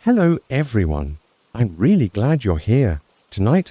Hello everyone. I'm really glad you're here. Tonight,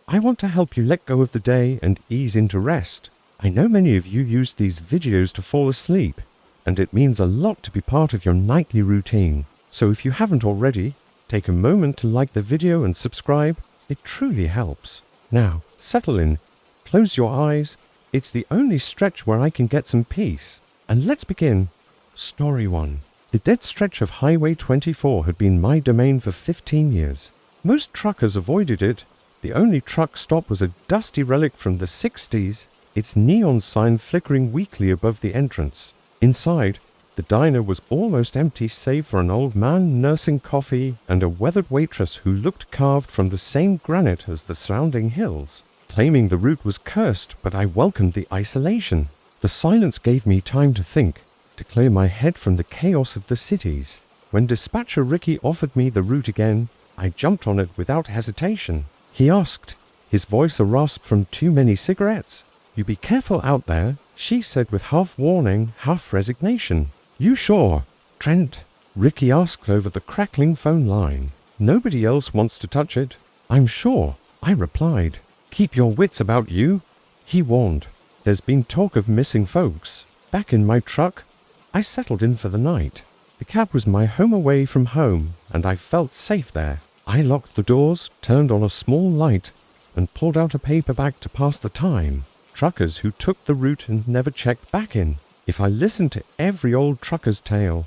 I want to help you let go of the day and ease into rest. I know many of you use these videos to fall asleep, and it means a lot to be part of your nightly routine. So if you haven't already, take a moment to like the video and subscribe. It truly helps. Now, settle in, close your eyes. It's the only stretch where I can get some peace. And let's begin. Story 1. The dead stretch of Highway 24 had been my domain for 15 years. Most truckers avoided it. The only truck stop was a dusty relic from the 60s, its neon sign flickering weakly above the entrance. Inside, the diner was almost empty save for an old man nursing coffee and a weathered waitress who looked carved from the same granite as the surrounding hills. Claiming the route was cursed, but I welcomed the isolation. The silence gave me time to think, to clear my head from the chaos of the cities. When dispatcher Ricky offered me the route again, I jumped on it without hesitation. He asked, his voice a rasp from too many cigarettes. "You be careful out there," she said with half warning, half resignation. "You sure, Trent?" Ricky asked over the crackling phone line. "Nobody else wants to touch it." "I'm sure," I replied. "Keep your wits about you," he warned. "There's been talk of missing folks." Back in my truck, I settled in for the night. The cab was my home away from home, and I felt safe there. I locked the doors, turned on a small light, and pulled out a paperback to pass the time. Truckers who took the route and never checked back in. If I listened to every old trucker's tale,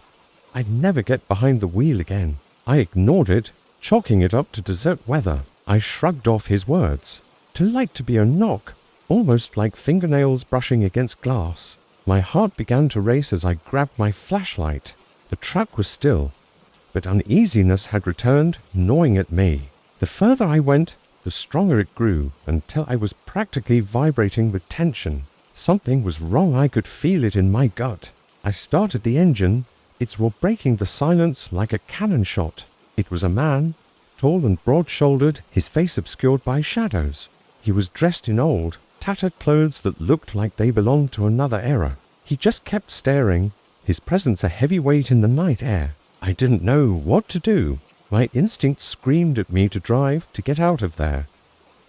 I'd never get behind the wheel again. I ignored it, chalking it up to desert weather. I shrugged off his words. Too light to be a knock, almost like fingernails brushing against glass. My heart began to race as I grabbed my flashlight. The truck was still, but uneasiness had returned, gnawing at me. The further I went, the stronger it grew, until I was practically vibrating with tension. Something was wrong. I could feel it in my gut. I started the engine, its roar breaking the silence like a cannon shot. It was a man, tall and broad-shouldered, his face obscured by shadows. He was dressed in old, tattered clothes that looked like they belonged to another era. He just kept staring, his presence a heavy weight in the night air. I didn't know what to do. My instincts screamed at me to drive, to get out of there.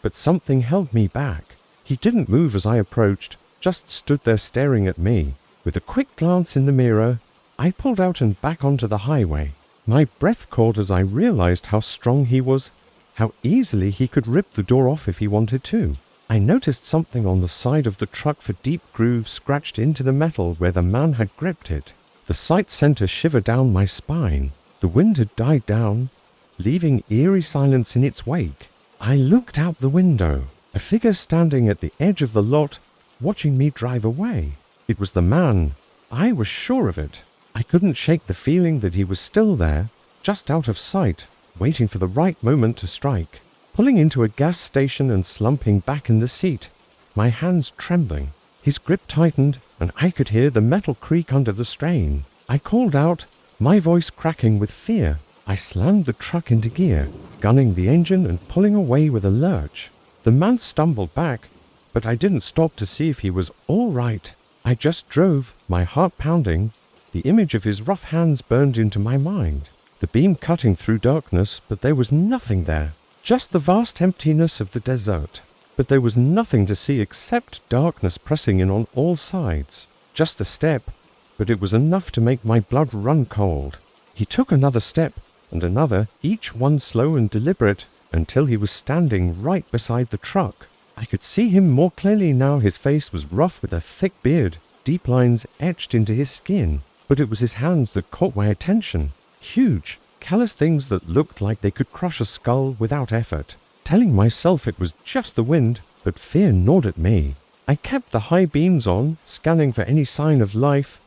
But something held me back. He didn't move as I approached, just stood there staring at me. With a quick glance in the mirror, I pulled out and back onto the highway. My breath caught as I realized how strong he was, how easily he could rip the door off if he wanted to. I noticed something on the side of the truck, for deep grooves scratched into the metal where the man had gripped it. The sight sent a shiver down my spine. The wind had died down, leaving eerie silence in its wake. I looked out the window, a figure standing at the edge of the lot, watching me drive away. It was the man. I was sure of it. I couldn't shake the feeling that he was still there, just out of sight, waiting for the right moment to strike. Pulling into a gas station and slumping back in the seat, my hands trembling. His grip tightened, and I could hear the metal creak under the strain. I called out, my voice cracking with fear. I slammed the truck into gear, gunning the engine and pulling away with a lurch. The man stumbled back, but I didn't stop to see if he was all right. I just drove, my heart pounding. The image of his rough hands burned into my mind. The beam cutting through darkness, but there was nothing there. Just the vast emptiness of the desert. But there was nothing to see except darkness pressing in on all sides. Just a step, but it was enough to make my blood run cold. He took another step, and another, each one slow and deliberate, until he was standing right beside the truck. I could see him more clearly now. His face was rough with a thick beard, deep lines etched into his skin. But it was his hands that caught my attention. Huge, callous things that looked like they could crush a skull without effort. Telling myself it was just the wind, but fear gnawed at me. I kept the high beams on, scanning for any sign of life,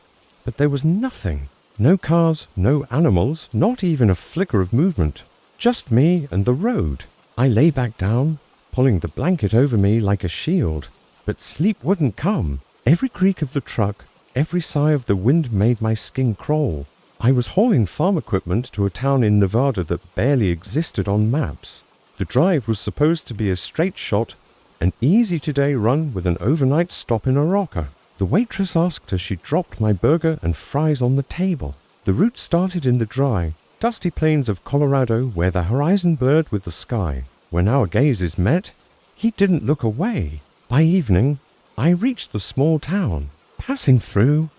but there was nothing. No cars, no animals, not even a flicker of movement. Just me and the road. I lay back down, pulling the blanket over me like a shield, but sleep wouldn't come. Every creak of the truck, every sigh of the wind made my skin crawl. I was hauling farm equipment to a town in Nevada that barely existed on maps. The drive was supposed to be a straight shot, an easy-to-day run with an overnight stop in a rocker. The waitress asked as she dropped my burger and fries on the table. The route started in the dry, dusty plains of Colorado where the horizon blurred with the sky. When our gazes met, he didn't look away. By evening, I reached the small town, passing through,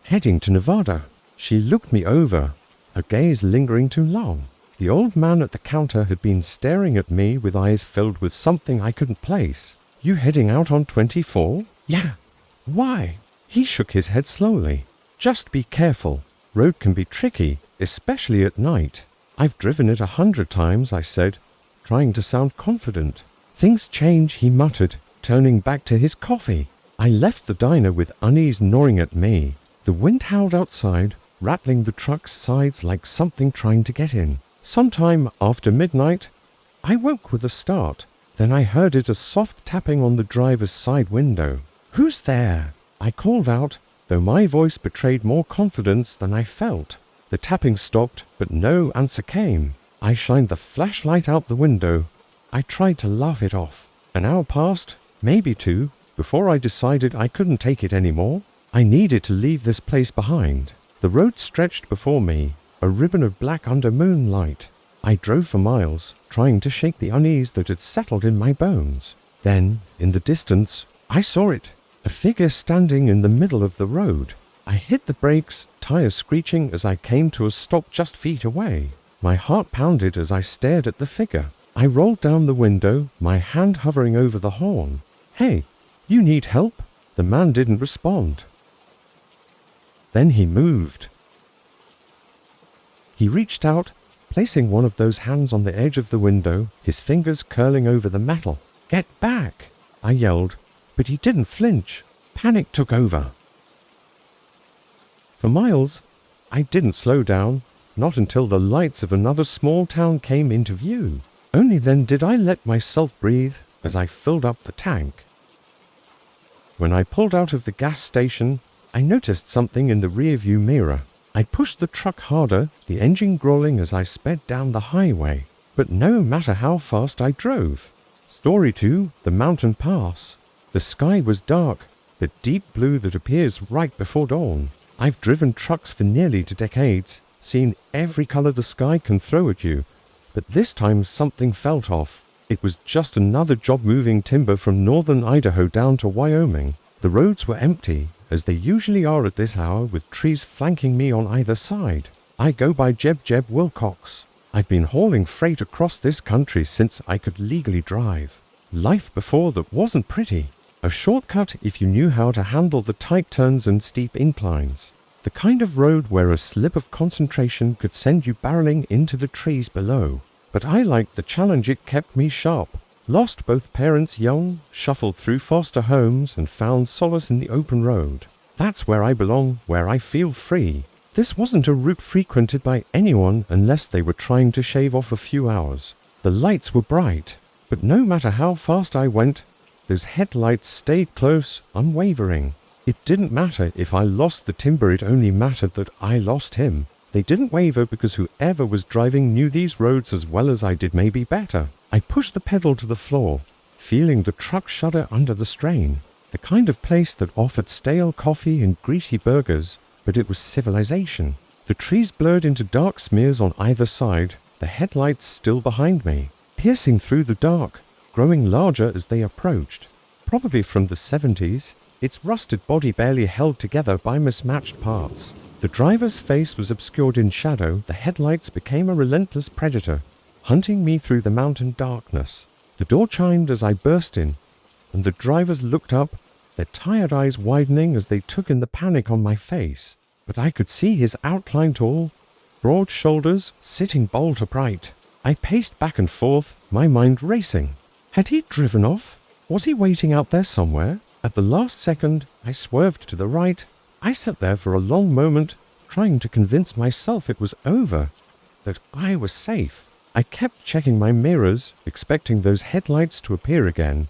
heading to Nevada. She looked me over, her gaze lingering too long. The old man at the counter had been staring at me with eyes filled with something I couldn't place. You heading out on 24? Yeah. Why? He shook his head slowly. Just be careful. Road can be tricky, especially at night. I've driven it 100 times, I said, trying to sound confident. Things change, he muttered, turning back to his coffee. I left the diner with unease gnawing at me. The wind howled outside, rattling the truck's sides like something trying to get in. Sometime after midnight, I woke with a start. Then I heard it a soft tapping on the driver's side window. Who's there? I called out, though my voice betrayed more confidence than I felt. The tapping stopped, but no answer came. I shined the flashlight out the window. I tried to laugh it off. An hour passed, maybe two, before I decided I couldn't take it anymore. I needed to leave this place behind. The road stretched before me, a ribbon of black under moonlight. I drove for miles, trying to shake the unease that had settled in my bones. Then, in the distance, I saw it, a figure standing in the middle of the road. I hit the brakes, tires screeching as I came to a stop just feet away. My heart pounded as I stared at the figure. I rolled down the window, my hand hovering over the horn. Hey, you need help? The man didn't respond. Then he moved. He reached out, placing one of those hands on the edge of the window, his fingers curling over the metal. Get back! I yelled, but he didn't flinch. Panic took over. For miles, I didn't slow down, not until the lights of another small town came into view. Only then did I let myself breathe as I filled up the tank. When I pulled out of the gas station, I noticed something in the rearview mirror. I pushed the truck harder, the engine growling as I sped down the highway. But no matter how fast I drove. Story 2, the mountain pass. The sky was dark, the deep blue that appears right before dawn. I've driven trucks for nearly 2 decades, seen every color the sky can throw at you. But this time something felt off. It was just another job moving timber from northern Idaho down to Wyoming. The roads were empty, as they usually are at this hour, with trees flanking me on either side. I go by Jeb Wilcox. I've been hauling freight across this country since I could legally drive. Life before that wasn't pretty. A shortcut if you knew how to handle the tight turns and steep inclines. The kind of road where a slip of concentration could send you barreling into the trees below. But I liked the challenge, it kept me sharp. Lost both parents young, shuffled through foster homes, and found solace in the open road. That's where I belong, where I feel free. This wasn't a route frequented by anyone unless they were trying to shave off a few hours. The lights were bright, but no matter how fast I went, those headlights stayed close, unwavering. It didn't matter if I lost the timber, it only mattered that I lost him. They didn't waver because whoever was driving knew these roads as well as I did, maybe better. I pushed the pedal to the floor, feeling the truck shudder under the strain. The kind of place that offered stale coffee and greasy burgers, but it was civilization. The trees blurred into dark smears on either side, the headlights still behind me, piercing through the dark, growing larger as they approached. Probably from the 70s, its rusted body barely held together by mismatched parts. The driver's face was obscured in shadow. The headlights became a relentless predator, hunting me through the mountain darkness. The door chimed as I burst in, and the drivers looked up, their tired eyes widening as they took in the panic on my face. But I could see his outline tall, broad shoulders sitting bolt upright. I paced back and forth, my mind racing. Had he driven off? Was he waiting out there somewhere? At the last second, I swerved to the right. I sat there for a long moment, trying to convince myself it was over, that I was safe. I kept checking my mirrors, expecting those headlights to appear again,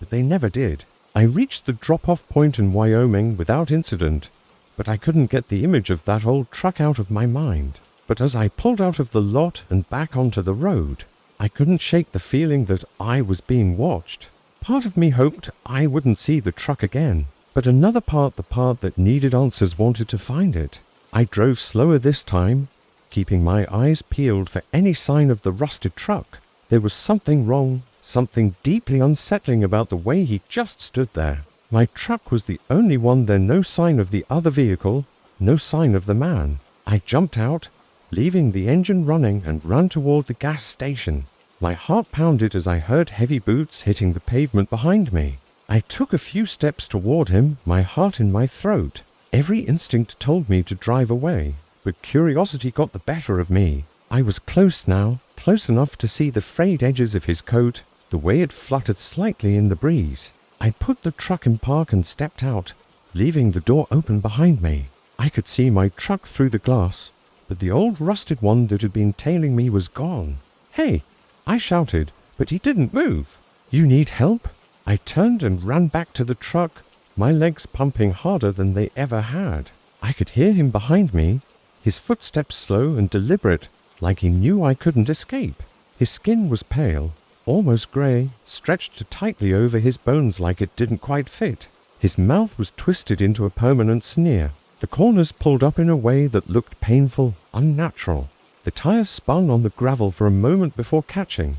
but they never did. I reached the drop-off point in Wyoming without incident, but I couldn't get the image of that old truck out of my mind. But as I pulled out of the lot and back onto the road, I couldn't shake the feeling that I was being watched. Part of me hoped I wouldn't see the truck again, but another part, the part that needed answers, wanted to find it. I drove slower this time, keeping my eyes peeled for any sign of the rusted truck. There was something wrong, something deeply unsettling about the way he just stood there. My truck was the only one there, no sign of the other vehicle, no sign of the man. I jumped out, leaving the engine running, and ran toward the gas station. My heart pounded as I heard heavy boots hitting the pavement behind me. I took a few steps toward him, my heart in my throat. Every instinct told me to drive away, but curiosity got the better of me. I was close now, close enough to see the frayed edges of his coat, the way it fluttered slightly in the breeze. I put the truck in park and stepped out, leaving the door open behind me. I could see my truck through the glass, but the old rusted one that had been tailing me was gone. "Hey!" I shouted, but he didn't move. "You need help?" I turned and ran back to the truck, my legs pumping harder than they ever had. I could hear him behind me, his footsteps slow and deliberate, like he knew I couldn't escape. His skin was pale, almost grey, stretched tightly over his bones like it didn't quite fit. His mouth was twisted into a permanent sneer. The corners pulled up in a way that looked painful, unnatural. The tires spun on the gravel for a moment before catching,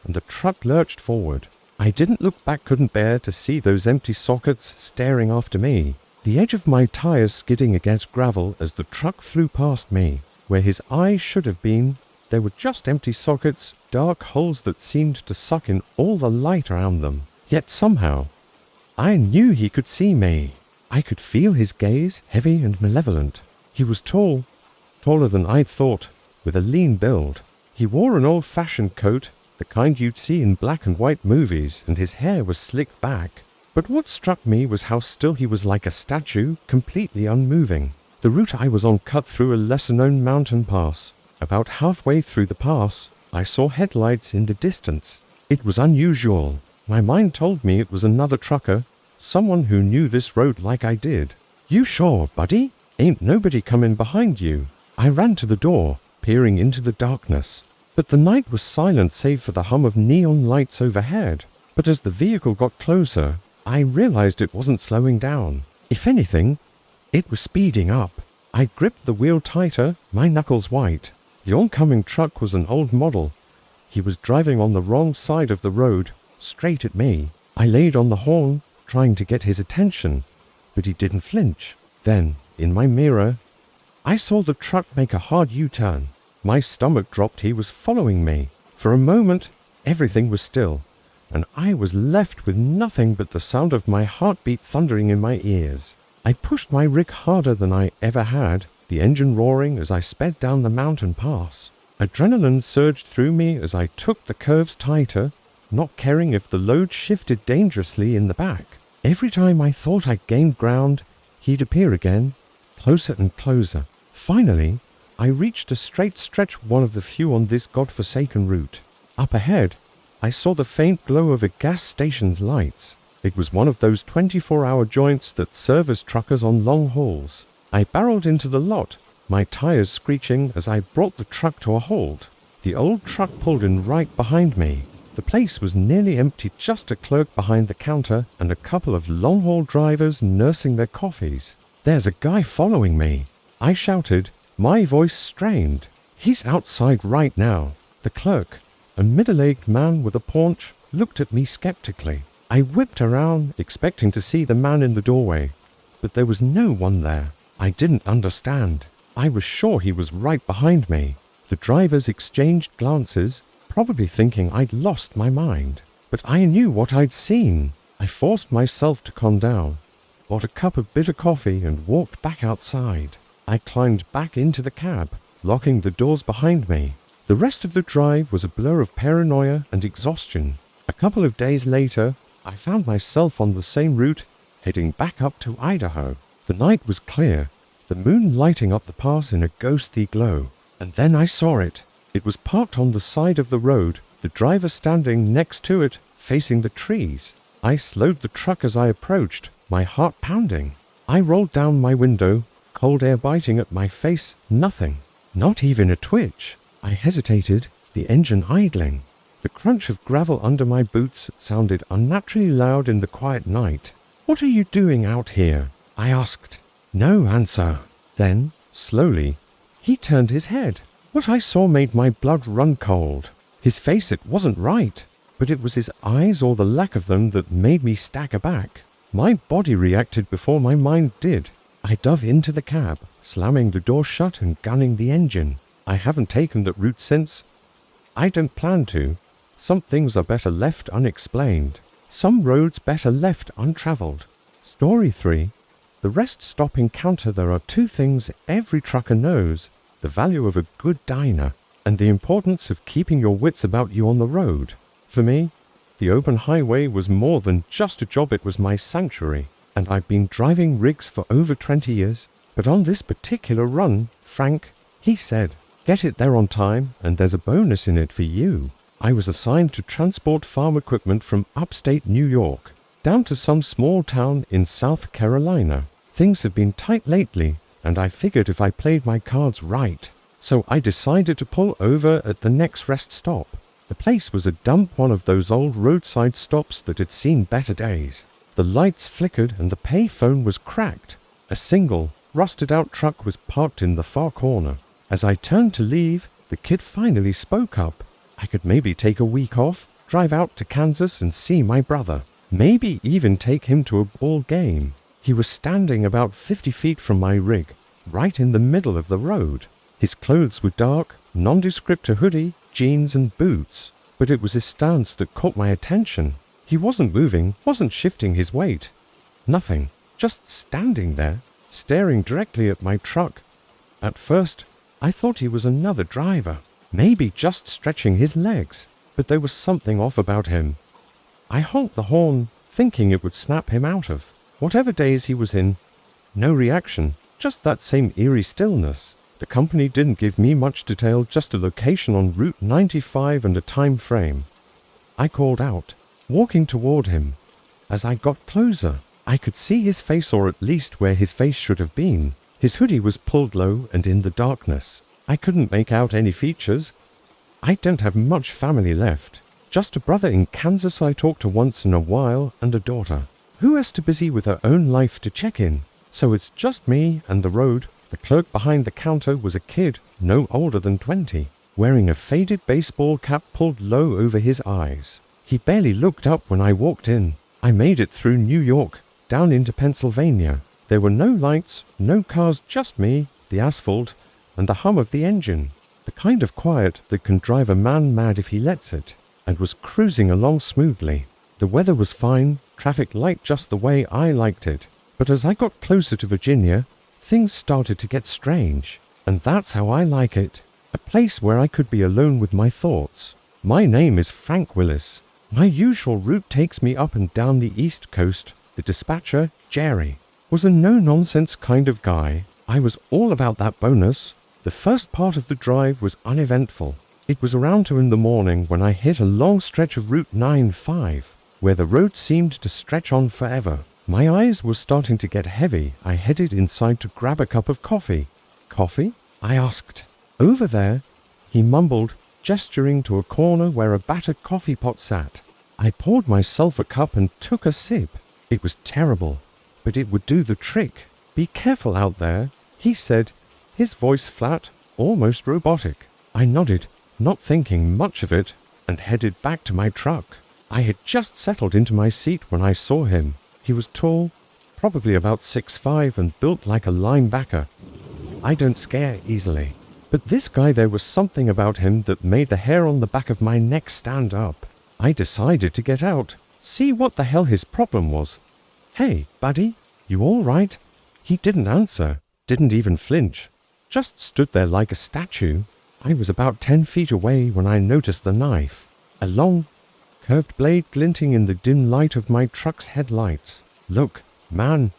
and the truck lurched forward. I didn't look back, couldn't bear to see those empty sockets staring after me. The edge of my tires skidding against gravel as the truck flew past me. Where his eyes should have been, there were just empty sockets, dark holes that seemed to suck in all the light around them. Yet somehow, I knew he could see me. I could feel his gaze, heavy and malevolent. He was tall, taller than I'd thought, with a lean build. He wore an old-fashioned coat, the kind you'd see in black and white movies, and his hair was slicked back. But what struck me was how still he was, like a statue, completely unmoving. The route I was on cut through a lesser-known mountain pass. About halfway through the pass, I saw headlights in the distance. It was unusual. My mind told me it was another trucker, someone who knew this road like I did. "You sure, buddy? Ain't nobody comin' behind you?" I ran to the door, peering into the darkness. But the night was silent save for the hum of neon lights overhead. But as the vehicle got closer, I realized it wasn't slowing down. If anything, it was speeding up. I gripped the wheel tighter, my knuckles white. The oncoming truck was an old model. He was driving on the wrong side of the road, straight at me. I laid on the horn, trying to get his attention, but he didn't flinch. Then, in my mirror, I saw the truck make a hard U-turn. My stomach dropped. He was following me. For a moment, everything was still, and I was left with nothing but the sound of my heartbeat thundering in my ears. I pushed my rig harder than I ever had, the engine roaring as I sped down the mountain pass. Adrenaline surged through me as I took the curves tighter, not caring if the load shifted dangerously in the back. Every time I thought I gained ground, he'd appear again, closer and closer. Finally, I reached a straight stretch, one of the few on this godforsaken route. Up ahead, I saw the faint glow of a gas station's lights. It was one of those 24-hour joints that serve as truckers on long hauls. I barreled into the lot, my tires screeching as I brought the truck to a halt. The old truck pulled in right behind me. The place was nearly empty, just a clerk behind the counter and a couple of long-haul drivers nursing their coffees. "There's a guy following me," I shouted, my voice strained. "He's outside right now." The clerk, a middle-aged man with a paunch, looked at me skeptically. I whipped around, expecting to see the man in the doorway, but there was no one there. I didn't understand. I was sure he was right behind me. The drivers exchanged glances, probably thinking I'd lost my mind. But I knew what I'd seen. I forced myself to calm down, bought a cup of bitter coffee, and walked back outside. I climbed back into the cab, locking the doors behind me. The rest of the drive was a blur of paranoia and exhaustion. A couple of days later, I found myself on the same route, heading back up to Idaho. The night was clear, the moon lighting up the pass in a ghostly glow. And then I saw it. It was parked on the side of the road, the driver standing next to it, facing the trees. I slowed the truck as I approached, my heart pounding. I rolled down my window, cold air biting at my face. Nothing. Not even a twitch. I hesitated, the engine idling. The crunch of gravel under my boots sounded unnaturally loud in the quiet night. "What are you doing out here?" I asked. No answer. Then, slowly, he turned his head. What I saw made my blood run cold. His face, it wasn't right, but it was his eyes or the lack of them that made me stagger back. My body reacted before my mind did. I dove into the cab, slamming the door shut and gunning the engine. I haven't taken that route since. I don't plan to. Some things are better left unexplained. Some roads better left untraveled. Story 3. The rest stop encounter. There are two things every trucker knows: the value of a good diner and the importance of keeping your wits about you on the road. For me, the open highway was more than just a job, it was my sanctuary, and I've been driving rigs for over 20 years. But on this particular run, Frank, he said, get it there on time and there's a bonus in it for you. I was assigned to transport farm equipment from upstate New York down to some small town in South Carolina. Things have been tight lately, and I figured if I played my cards right. So I decided to pull over at the next rest stop. The place was a dump, one of those old roadside stops that had seen better days. The lights flickered and the pay phone was cracked. A single, rusted-out truck was parked in the far corner. As I turned to leave, the kid finally spoke up. I could maybe take a week off, drive out to Kansas and see my brother. Maybe even take him to a ball game. He was standing about 50 feet from my rig, right in the middle of the road. His clothes were dark, nondescript, a hoodie, jeans and boots. But it was his stance that caught my attention. He wasn't moving, wasn't shifting his weight. Nothing, just standing there, staring directly at my truck. At first, I thought he was another driver, maybe just stretching his legs, but there was something off about him. I honked the horn, thinking it would snap him out of whatever daze he was in. No reaction, just that same eerie stillness. The company didn't give me much detail, just a location on Route 95 and a time frame. I called out, walking toward him. As I got closer, I could see his face, or at least where his face should have been. His hoodie was pulled low, and in the darkness, I couldn't make out any features. I don't have much family left. Just a brother in Kansas I talk to once in a while, and a daughter, who is too busy with her own life to check in. So it's just me and the road. The clerk behind the counter was a kid, no older than 20, wearing a faded baseball cap pulled low over his eyes. He barely looked up when I walked in. I made it through New York, down into Pennsylvania. There were no lights, no cars, just me, the asphalt, and the hum of the engine. The kind of quiet that can drive a man mad if he lets it, and was cruising along smoothly. The weather was fine, traffic light just the way I liked it. But as I got closer to Virginia, things started to get strange, and that's how I like it. A place where I could be alone with my thoughts. My name is Frank Willis. My usual route takes me up and down the East Coast. The dispatcher, Jerry, was a no-nonsense kind of guy. I was all about that bonus. The first part of the drive was uneventful. It was around 2 in the morning when I hit a long stretch of Route 95, where the road seemed to stretch on forever. My eyes were starting to get heavy. I headed inside to grab a cup of coffee. Coffee? I asked. Over there, he mumbled, gesturing to a corner where a battered coffee pot sat. I poured myself a cup and took a sip. It was terrible, but it would do the trick. Be careful out there, he said, his voice flat, almost robotic. I nodded, not thinking much of it, and headed back to my truck. I had just settled into my seat when I saw him. He was tall, probably about 6'5", and built like a linebacker. I don't scare easily, but this guy, there was something about him that made the hair on the back of my neck stand up. I decided to get out, see what the hell his problem was. Hey, buddy, you all right? He didn't answer, didn't even flinch, just stood there like a statue. I was about 10 feet away when I noticed the knife, a long, curved blade glinting in the dim light of my truck's headlights. Look, man,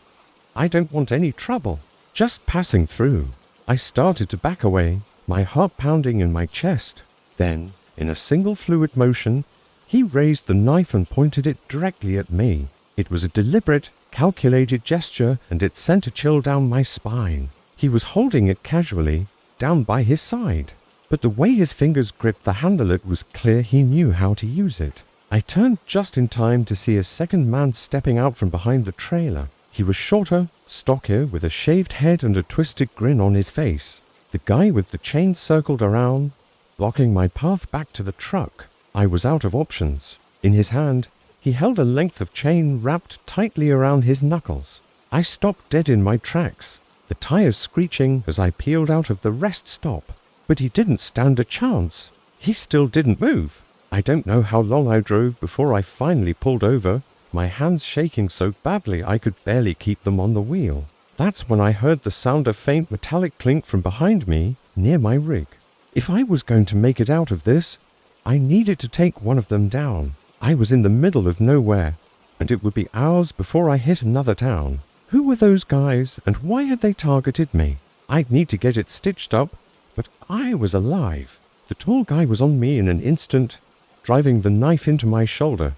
I don't want any trouble. Just passing through. I started to back away, my heart pounding in my chest. Then, in a single fluid motion, he raised the knife and pointed it directly at me. It was a deliberate, calculated gesture, and it sent a chill down my spine. He was holding it casually, down by his side. But the way his fingers gripped the handle, it was clear he knew how to use it. I turned just in time to see a second man stepping out from behind the trailer. He was shorter, stockier, with a shaved head and a twisted grin on his face. The The guy with the chain circled around, blocking my path back to the truck. I was out of options. In his hand, he held a length of chain wrapped tightly around his knuckles. I stopped dead in my tracks, the tires screeching as I peeled out of the rest stop. But he didn't stand a chance. He still didn't move. I don't know how long I drove before I finally pulled over, my hands shaking so badly I could barely keep them on the wheel. That's when I heard the sound of faint metallic clink from behind me, near my rig. If I was going to make it out of this, I needed to take one of them down. I was in the middle of nowhere, and it would be hours before I hit another town. Who were those guys, and why had they targeted me? I'd need to get it stitched up, but I was alive. The tall guy was on me in an instant, driving the knife into my shoulder.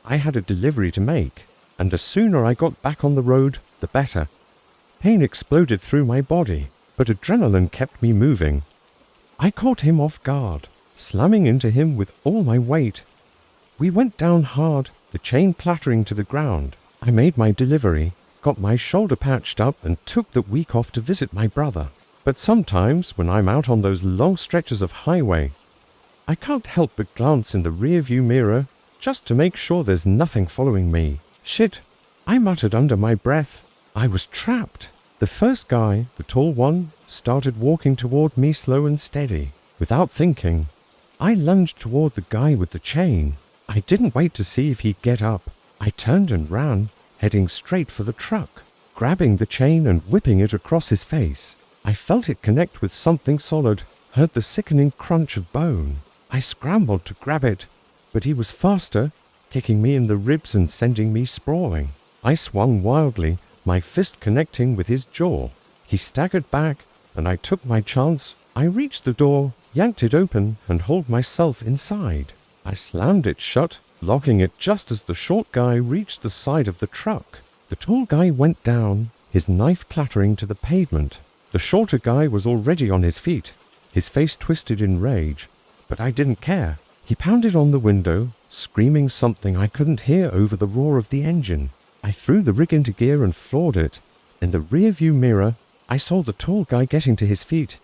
I had a delivery to make, and the sooner I got back on the road, the better. Pain exploded through my body, but adrenaline kept me moving. I caught him off guard, slamming into him with all my weight. We went down hard, the chain clattering to the ground. I made my delivery, got my shoulder patched up, and took the week off to visit my brother. But sometimes, when I'm out on those long stretches of highway, I can't help but glance in the rearview mirror just to make sure there's nothing following me. Shit, I muttered under my breath. I was trapped. The first guy, the tall one, started walking toward me slow and steady. Without thinking, I lunged toward the guy with the chain. I didn't wait to see if he'd get up. I turned and ran, heading straight for the truck, grabbing the chain and whipping it across his face. I felt it connect with something solid, heard the sickening crunch of bone. I scrambled to grab it, but he was faster, kicking me in the ribs and sending me sprawling. I swung wildly, my fist connecting with his jaw. He staggered back, and I took my chance. I reached the door, yanked it open, and hauled myself inside. I slammed it shut, locking it just as the short guy reached the side of the truck. The tall guy went down, his knife clattering to the pavement. The shorter guy was already on his feet, his face twisted in rage, but I didn't care. He pounded on the window, screaming something I couldn't hear over the roar of the engine. I threw the rig into gear and floored it. In the rearview mirror, I saw the tall guy getting to his feet,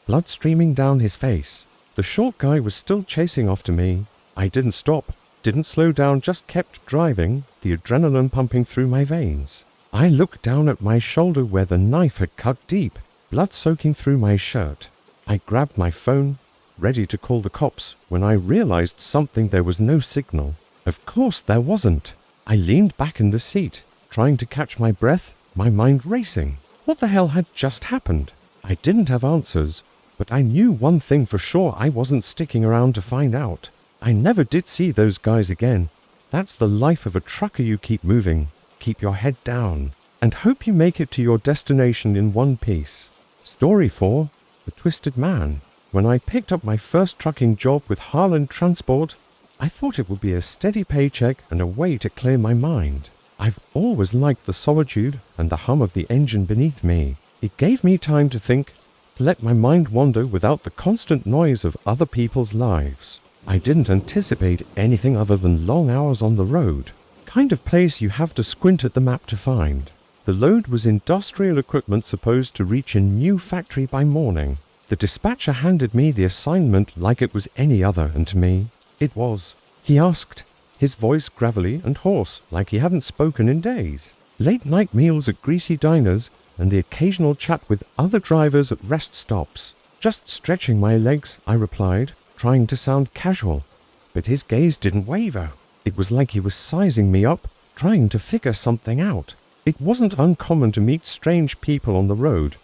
blood streaming down his face. The short guy was still chasing after me. I didn't stop, didn't slow down, just kept driving, the adrenaline pumping through my veins. I looked down at my shoulder where the knife had cut deep, blood soaking through my shirt. I grabbed my phone, ready to call the cops, when I realized something. There was no signal. Of course there wasn't. I leaned back in the seat, trying to catch my breath, my mind racing. What the hell had just happened? I didn't have answers, but I knew one thing for sure: I wasn't sticking around to find out. I never did see those guys again. That's the life of a trucker. You keep moving, keep your head down, and hope you make it to your destination in one piece. Story 4. The Twisted Man. When I picked up my first trucking job with Harlan Transport, I thought it would be a steady paycheck and a way to clear my mind. I've always liked the solitude and the hum of the engine beneath me. It gave me time to think, to let my mind wander without the constant noise of other people's lives. I didn't anticipate anything other than long hours on the road, kind of place you have to squint at the map to find. The load was industrial equipment supposed to reach a new factory by morning. The dispatcher handed me the assignment like it was any other, and to me, it was. He asked, his voice gravelly and hoarse, like he hadn't spoken in days. Late-night meals at greasy diners, and the occasional chat with other drivers at rest stops. Just stretching my legs, I replied, trying to sound casual, but his gaze didn't waver. It was like he was sizing me up, trying to figure something out. It wasn't uncommon to meet strange people on the road,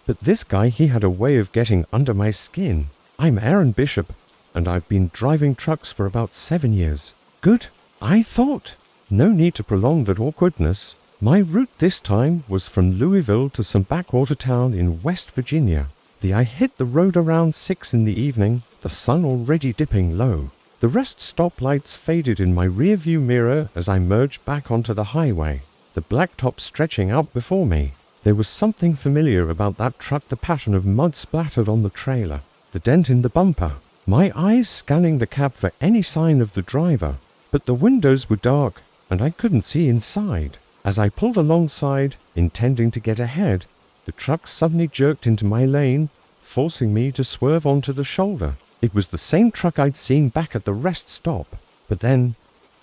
but this guy, he had a way of getting under my skin. I'm Aaron Bishop, and I've been driving trucks for about 7 years. Good, I thought. No need to prolong that awkwardness. My route this time was from Louisville to some backwater town in West Virginia. I hit the road around 6 in the evening, the sun already dipping low. The rest stop lights faded in my rearview mirror as I merged back onto the highway, the blacktop stretching out before me. There was something familiar about that truck, the pattern of mud splattered on the trailer, the dent in the bumper. My eyes scanning the cab for any sign of the driver, but the windows were dark and I couldn't see inside. As I pulled alongside, intending to get ahead, the truck suddenly jerked into my lane, forcing me to swerve onto the shoulder. It was the same truck I'd seen back at the rest stop. But then,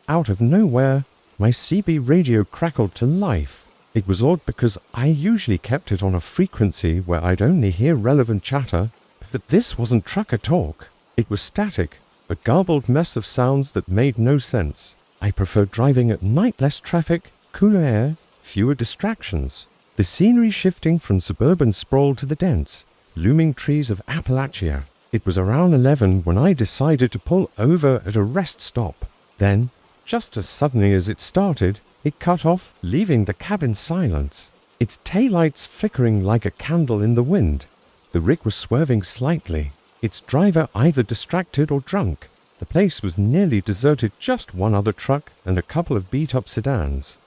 out of nowhere, my CB radio crackled to life. It was odd because I usually kept it on a frequency where I'd only hear relevant chatter, but this wasn't trucker talk. It was static, a garbled mess of sounds that made no sense. I prefer driving at night, less traffic, cooler air, fewer distractions. The scenery shifting from suburban sprawl to the dense, looming trees of Appalachia. It was around 11 when I decided to pull over at a rest stop. Then, just as suddenly as it started, it cut off, leaving the cab in silence, its taillights flickering like a candle in the wind. The rig was swerving slightly, its driver either distracted or drunk. The place was nearly deserted, just one other truck and a couple of beat-up sedans.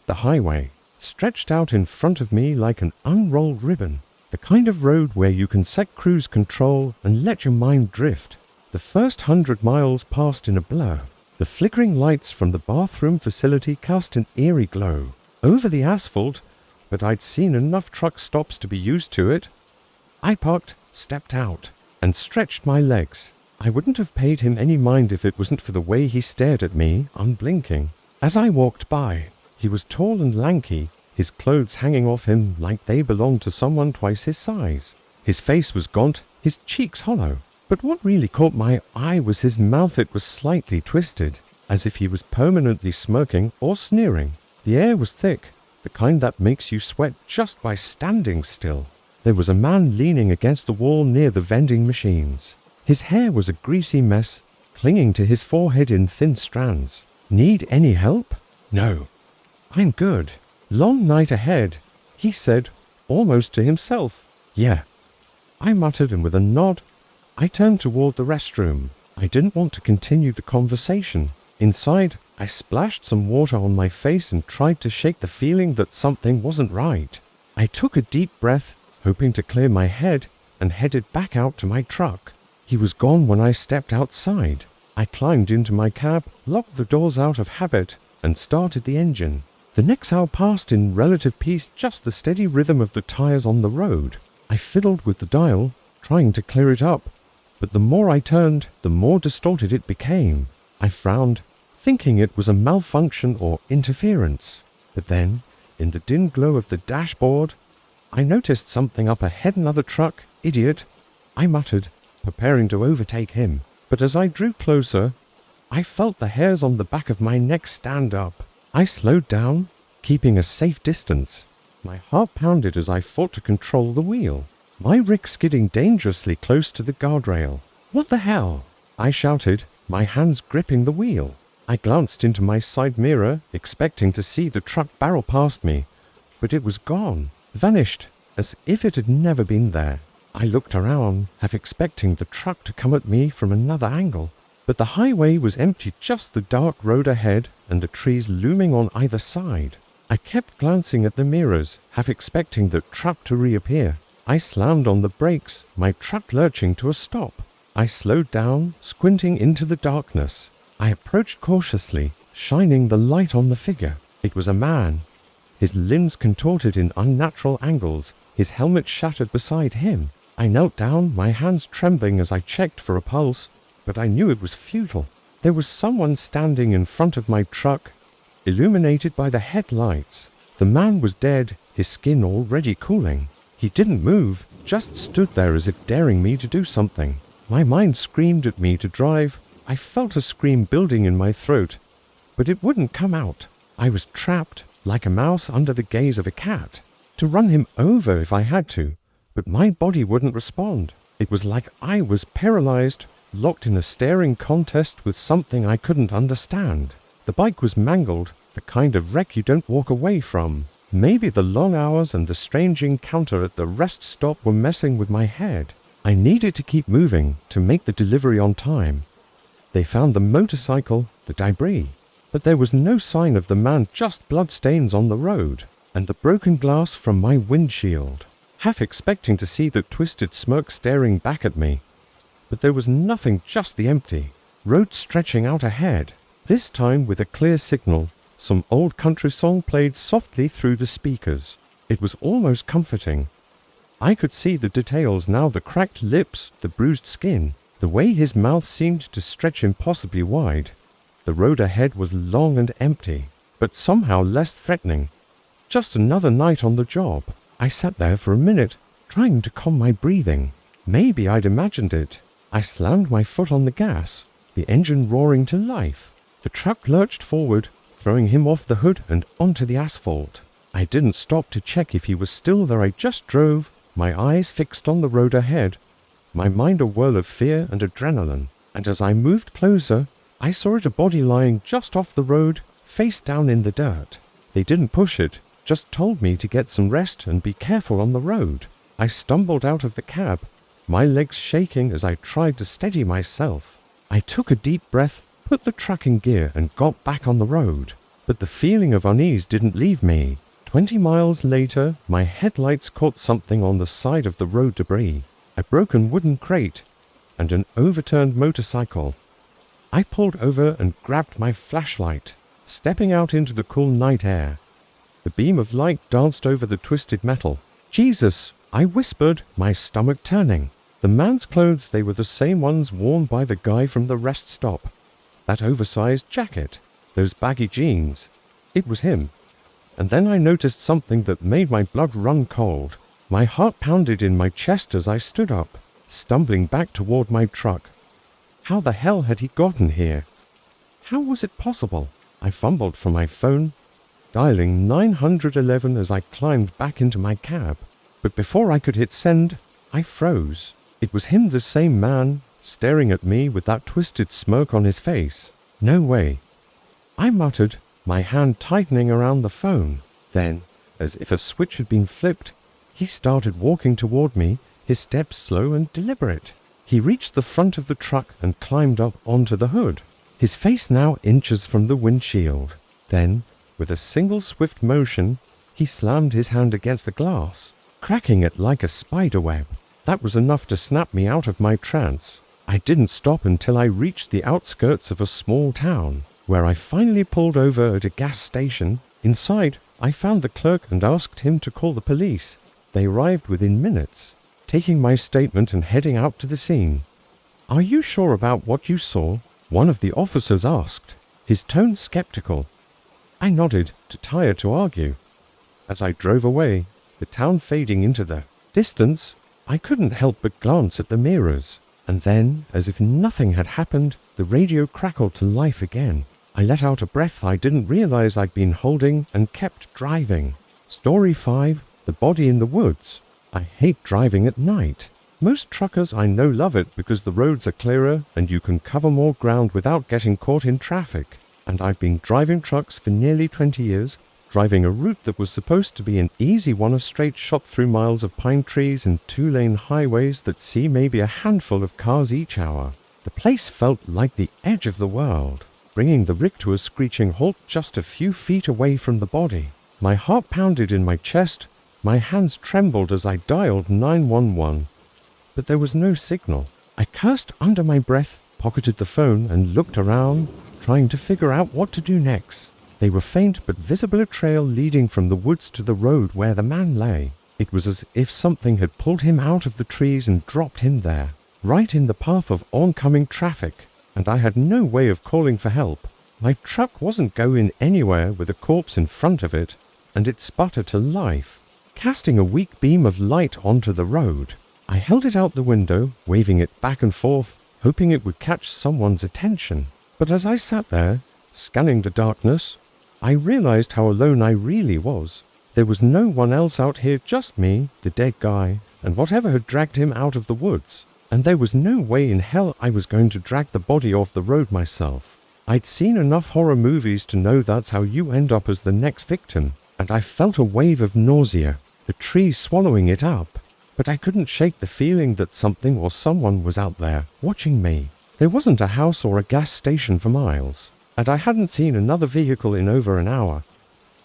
The highway stretched out in front of me like an unrolled ribbon, the kind of road where you can set cruise control and let your mind drift. The first 100 miles passed in a blur. The flickering lights from the bathroom facility cast an eerie glow over the asphalt, but I'd seen enough truck stops to be used to it. I parked, stepped out, and stretched my legs. I wouldn't have paid him any mind if it wasn't for the way he stared at me, unblinking. As I walked by, he was tall and lanky, his clothes hanging off him like they belonged to someone twice his size. His face was gaunt, his cheeks hollow. But what really caught my eye was his mouth. It was slightly twisted, as if he was permanently smirking or sneering. The air was thick, the kind that makes you sweat just by standing still. There was a man leaning against the wall near the vending machines. His hair was a greasy mess, clinging to his forehead in thin strands. Need any help? No. I'm good. Long night ahead, he said, almost to himself. Yeah. I muttered, and with a nod, I turned toward the restroom. I didn't want to continue the conversation. Inside, I splashed some water on my face and tried to shake the feeling that something wasn't right. I took a deep breath, hoping to clear my head, and headed back out to my truck. He was gone when I stepped outside. I climbed into my cab, locked the doors out of habit, and started the engine. The next hour passed in relative peace, just the steady rhythm of the tires on the road. I fiddled with the dial, trying to clear it up, but the more I turned, the more distorted it became. I frowned, thinking it was a malfunction or interference. But then, in the dim glow of the dashboard, I noticed something up ahead. Another truck. Idiot, I muttered, preparing to overtake him. But as I drew closer, I felt the hairs on the back of my neck stand up. I slowed down, keeping a safe distance. My heart pounded as I fought to control the wheel, my rig skidding dangerously close to the guardrail. What the hell? I shouted, my hands gripping the wheel. I glanced into my side mirror, expecting to see the truck barrel past me, but it was gone, vanished, as if it had never been there. I looked around, half expecting the truck to come at me from another angle, but the highway was empty, just the dark road ahead and the trees looming on either side. I kept glancing at the mirrors, half expecting the truck to reappear. I slammed on the brakes, my truck lurching to a stop. I slowed down, squinting into the darkness. I approached cautiously, shining the light on the figure. It was a man, his limbs contorted in unnatural angles, his helmet shattered beside him. I knelt down, my hands trembling as I checked for a pulse, but I knew it was futile. There was someone standing in front of my truck, illuminated by the headlights. The man was dead, his skin already cooling. He didn't move, just stood there as if daring me to do something. My mind screamed at me to drive. I felt a scream building in my throat, but it wouldn't come out. I was trapped, like a mouse under the gaze of a cat, to run him over if I had to, but my body wouldn't respond. It was like I was paralyzed, locked in a staring contest with something I couldn't understand. The bike was mangled, the kind of wreck you don't walk away from. Maybe the long hours and the strange encounter at the rest stop were messing with my head. I needed to keep moving to make the delivery on time. They found the motorcycle, the debris, but there was no sign of the man, just bloodstains on the road, and the broken glass from my windshield. Half expecting to see the twisted smirk staring back at me, but there was nothing, just the empty road stretching out ahead. This time with a clear signal, some old country song played softly through the speakers. It was almost comforting. I could see the details now, the cracked lips, the bruised skin, the way his mouth seemed to stretch impossibly wide. The road ahead was long and empty, but somehow less threatening. Just another night on the job. I sat there for a minute, trying to calm my breathing. Maybe I'd imagined it. I slammed my foot on the gas, the engine roaring to life. The truck lurched forward, throwing him off the hood and onto the asphalt. I didn't stop to check if he was still there. I just drove, my eyes fixed on the road ahead, my mind a whirl of fear and adrenaline. And as I moved closer, I saw it, a body lying just off the road, face down in the dirt. They didn't push it, just told me to get some rest and be careful on the road. I stumbled out of the cab, my legs shaking as I tried to steady myself. I took a deep breath, put the truck in gear and got back on the road. But the feeling of unease didn't leave me. 20 miles later, my headlights caught something on the side of the road debris, a broken wooden crate, and an overturned motorcycle. I pulled over and grabbed my flashlight, stepping out into the cool night air. The beam of light danced over the twisted metal. Jesus, I whispered, my stomach turning. The man's clothes, they were the same ones worn by the guy from the rest stop. That oversized jacket, those baggy jeans. It was him. And then I noticed something that made my blood run cold. My heart pounded in my chest as I stood up, stumbling back toward my truck. How the hell had he gotten here? How was it possible? I fumbled for my phone, dialing 911 as I climbed back into my cab. But before I could hit send, I froze. It was him, the same man, staring at me with that twisted smirk on his face. No way. I muttered, my hand tightening around the phone. Then, as if a switch had been flipped, he started walking toward me, his steps slow and deliberate. He reached the front of the truck and climbed up onto the hood, his face now inches from the windshield. Then, with a single swift motion, he slammed his hand against the glass, cracking it like a spider web. That was enough to snap me out of my trance. I didn't stop until I reached the outskirts of a small town, where I finally pulled over at a gas station. Inside, I found the clerk and asked him to call the police. They arrived within minutes, taking my statement and heading out to the scene. "Are you sure about what you saw?" one of the officers asked, his tone skeptical. I nodded, too tired to argue. As I drove away, the town fading into the distance, I couldn't help but glance at the mirrors. And then, as if nothing had happened, the radio crackled to life again. I let out a breath I didn't realize I'd been holding and kept driving. Story 5, The Body in the Woods. I hate driving at night. Most truckers I know love it because the roads are clearer and you can cover more ground without getting caught in traffic. And I've been driving trucks for nearly 20 years, driving a route that was supposed to be an easy one, a straight shot through miles of pine trees and 2-lane highways that see maybe a handful of cars each hour. The place felt like the edge of the world, bringing the rig to a screeching halt just a few feet away from the body. My heart pounded in my chest, my hands trembled as I dialed 911. But there was no signal. I cursed under my breath, pocketed the phone and looked around, trying to figure out what to do next. They were faint but visible, a trail leading from the woods to the road where the man lay. It was as if something had pulled him out of the trees and dropped him there, right in the path of oncoming traffic, and I had no way of calling for help. My truck wasn't going anywhere with a corpse in front of it, and it sputtered to life, casting a weak beam of light onto the road. I held it out the window, waving it back and forth, hoping it would catch someone's attention. But as I sat there, scanning the darkness, I realized how alone I really was. There was no one else out here, just me, the dead guy, and whatever had dragged him out of the woods. And there was no way in hell I was going to drag the body off the road myself. I'd seen enough horror movies to know that's how you end up as the next victim, and I felt a wave of nausea, the tree swallowing it up. But I couldn't shake the feeling that something or someone was out there, watching me. There wasn't a house or a gas station for miles, and I hadn't seen another vehicle in over an hour.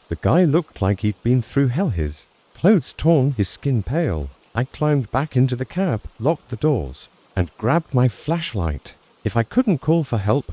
The guy looked like he'd been through hell, his clothes torn, his skin pale. I climbed back into the cab, locked the doors, and grabbed my flashlight. If I couldn't call for help,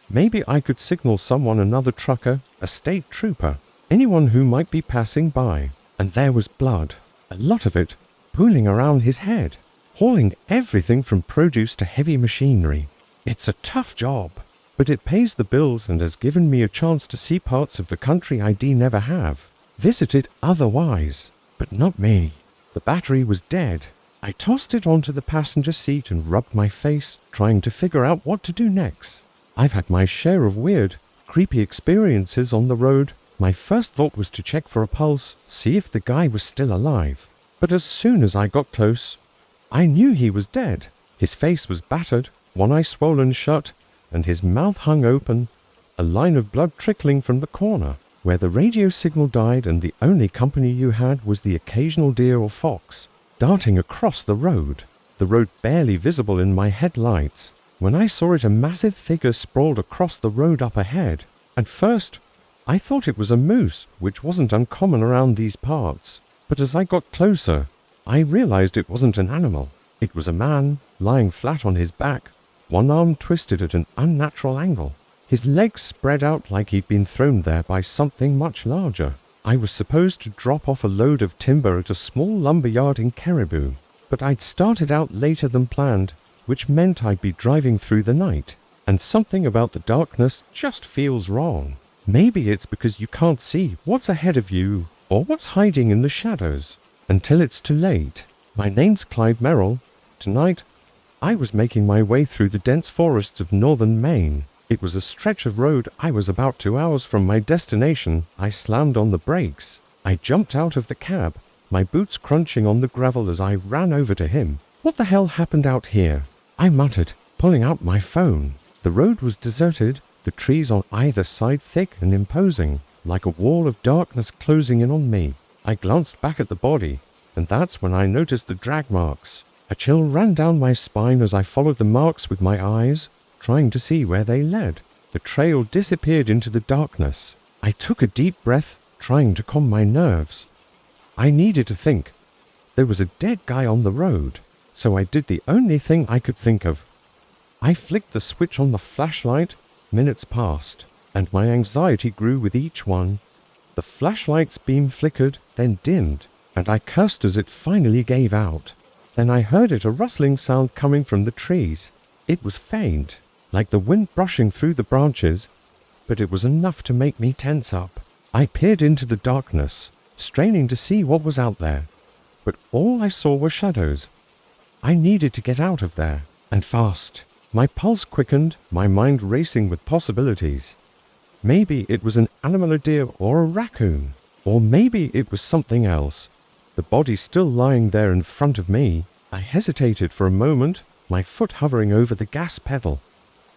maybe I could signal someone, another trucker, a state trooper, anyone who might be passing by. And there was blood, a lot of it, pulling around his head, hauling everything from produce to heavy machinery. It's a tough job, but it pays the bills and has given me a chance to see parts of the country I'd never have visited otherwise. But not me. The battery was dead. I tossed it onto the passenger seat and rubbed my face, trying to figure out what to do next. I've had my share of weird, creepy experiences on the road. My first thought was to check for a pulse, see if the guy was still alive. But as soon as I got close, I knew he was dead. His face was battered, one eye swollen shut, and his mouth hung open, a line of blood trickling from the corner, where the radio signal died, and the only company you had was the occasional deer or fox, darting across the road barely visible in my headlights. When I saw it, a massive figure sprawled across the road up ahead. At first, I thought it was a moose, which wasn't uncommon around these parts. But as I got closer, I realized it wasn't an animal. It was a man, lying flat on his back, one arm twisted at an unnatural angle. His legs spread out like he'd been thrown there by something much larger. I was supposed to drop off a load of timber at a small lumber yard in Caribou, but I'd started out later than planned, which meant I'd be driving through the night, and something about the darkness just feels wrong. Maybe it's because you can't see what's ahead of you or what's hiding in the shadows until it's too late. My name's Clyde Merrill. Tonight, I was making my way through the dense forests of northern Maine. It was a stretch of road. I was about 2 hours from my destination. I slammed on the brakes. I jumped out of the cab, my boots crunching on the gravel as I ran over to him. What the hell happened out here? I muttered, pulling out my phone. The road was deserted, the trees on either side thick and imposing, like a wall of darkness closing in on me. I glanced back at the body, and that's when I noticed the drag marks. A chill ran down my spine as I followed the marks with my eyes, trying to see where they led. The trail disappeared into the darkness. I took a deep breath, trying to calm my nerves. I needed to think. There was a dead guy on the road, so I did the only thing I could think of. I flicked the switch on the flashlight. Minutes passed, and my anxiety grew with each one. The flashlight's beam flickered, then dimmed, and I cursed as it finally gave out. Then I heard a rustling sound coming from the trees. It was faint, like the wind brushing through the branches, but it was enough to make me tense up. I peered into the darkness, straining to see what was out there, but all I saw were shadows. I needed to get out of there, and fast. My pulse quickened, my mind racing with possibilities. Maybe it was an animal, a deer or a raccoon, or maybe it was something else. The body still lying there in front of me. I hesitated for a moment, my foot hovering over the gas pedal.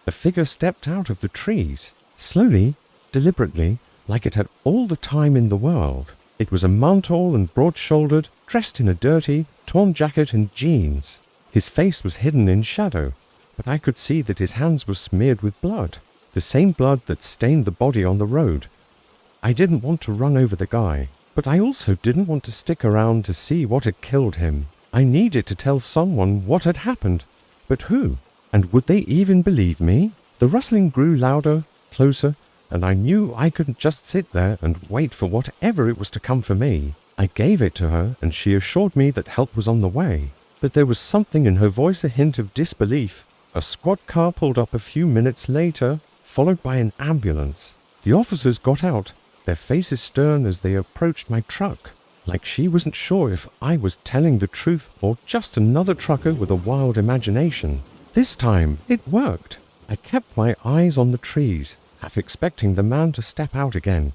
The figure stepped out of the trees, slowly, deliberately, like it had all the time in the world. It was a man, tall and broad-shouldered, dressed in a dirty, torn jacket and jeans. His face was hidden in shadow, but I could see that his hands were smeared with blood, the same blood that stained the body on the road. I didn't want to run over the guy, but I also didn't want to stick around to see what had killed him. I needed to tell someone what had happened, but who? And would they even believe me? The rustling grew louder, closer, and I knew I couldn't just sit there and wait for whatever it was to come for me. I gave it to her, and she assured me that help was on the way. But there was something in her voice, a hint of disbelief. A squad car pulled up a few minutes later, followed by an ambulance. The officers got out, their faces stern as they approached my truck, like she wasn't sure if I was telling the truth or just another trucker with a wild imagination. This time, it worked. I kept my eyes on the trees, half expecting the man to step out again.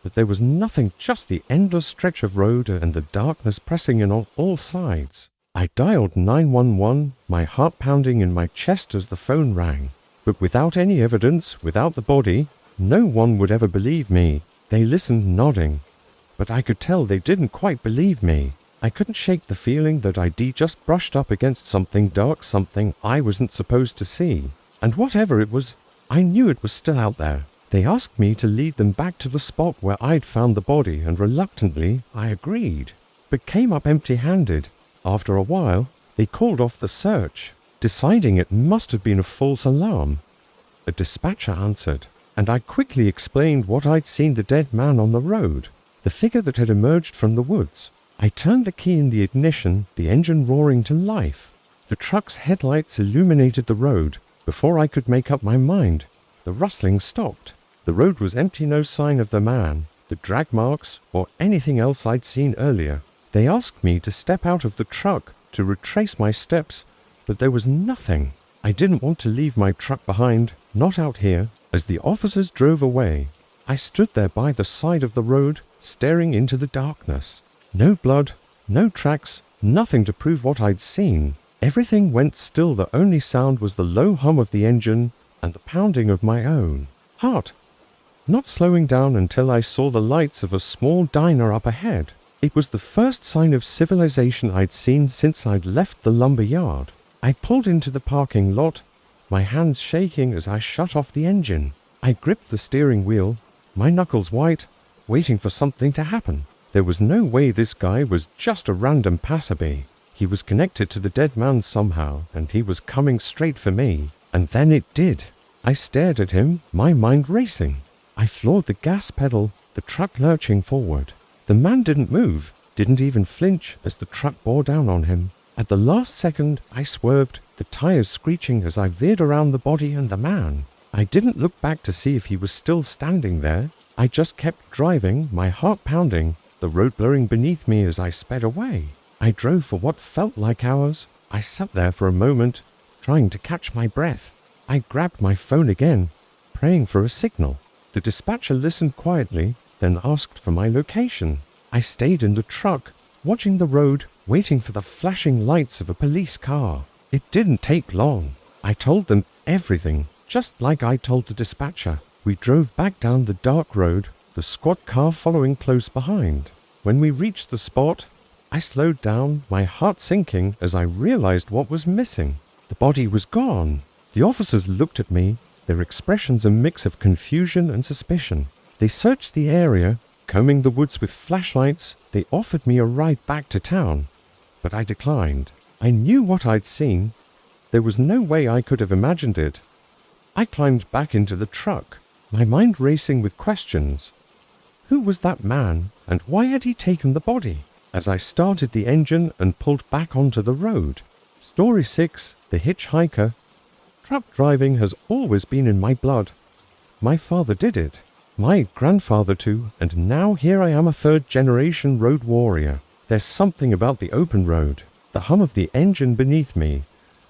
But there was nothing, just the endless stretch of road and the darkness pressing in on all sides. I dialed 911, my heart pounding in my chest as the phone rang. But without any evidence, without the body, no one would ever believe me. They listened, nodding. But I could tell they didn't quite believe me. I couldn't shake the feeling that I'd just brushed up against something dark, something I wasn't supposed to see. And whatever it was, I knew it was still out there. They asked me to lead them back to the spot where I'd found the body, and reluctantly, I agreed, but came up empty-handed. After a while, they called off the search, deciding it must have been a false alarm. A dispatcher answered, and I quickly explained what I'd seen: the dead man on the road, the figure that had emerged from the woods. I turned the key in the ignition, the engine roaring to life. The truck's headlights illuminated the road. Before I could make up my mind, the rustling stopped. The road was empty, no sign of the man, the drag marks, or anything else I'd seen earlier. They asked me to step out of the truck to retrace my steps, but there was nothing. I didn't want to leave my truck behind, not out here. As the officers drove away, I stood there by the side of the road, staring into the darkness. No blood, no tracks, nothing to prove what I'd seen. Everything went still. The only sound was the low hum of the engine and the pounding of my own heart, not slowing down until I saw the lights of a small diner up ahead. It was the first sign of civilization I'd seen since I'd left the lumber yard. I pulled into the parking lot, my hands shaking as I shut off the engine. I gripped the steering wheel, my knuckles white, waiting for something to happen. There was no way this guy was just a random passerby. He was connected to the dead man somehow, and he was coming straight for me. And then it did. I stared at him, my mind racing. I floored the gas pedal, the truck lurching forward. The man didn't move, didn't even flinch as the truck bore down on him. At the last second, I swerved, the tires screeching as I veered around the body and the man. I didn't look back to see if he was still standing there. I just kept driving, my heart pounding, the road blurring beneath me as I sped away. I drove for what felt like hours. I sat there for a moment, trying to catch my breath. I grabbed my phone again, praying for a signal. The dispatcher listened quietly, then asked for my location. I stayed in the truck, watching the road, waiting for the flashing lights of a police car. It didn't take long. I told them everything, just like I told the dispatcher. We drove back down the dark road, the squad car following close behind. When we reached the spot, I slowed down, my heart sinking as I realized what was missing. The body was gone. The officers looked at me, their expressions a mix of confusion and suspicion. They searched the area, combing the woods with flashlights. They offered me a ride back to town, but I declined. I knew what I'd seen. There was no way I could have imagined it. I climbed back into the truck, my mind racing with questions. Who was that man, and why had he taken the body? As I started the engine and pulled back onto the road. Story 6, The Hitchhiker. Truck driving has always been in my blood. My father did it, my grandfather too, and now here I am, a third-generation road warrior. There's something about the open road, the hum of the engine beneath me,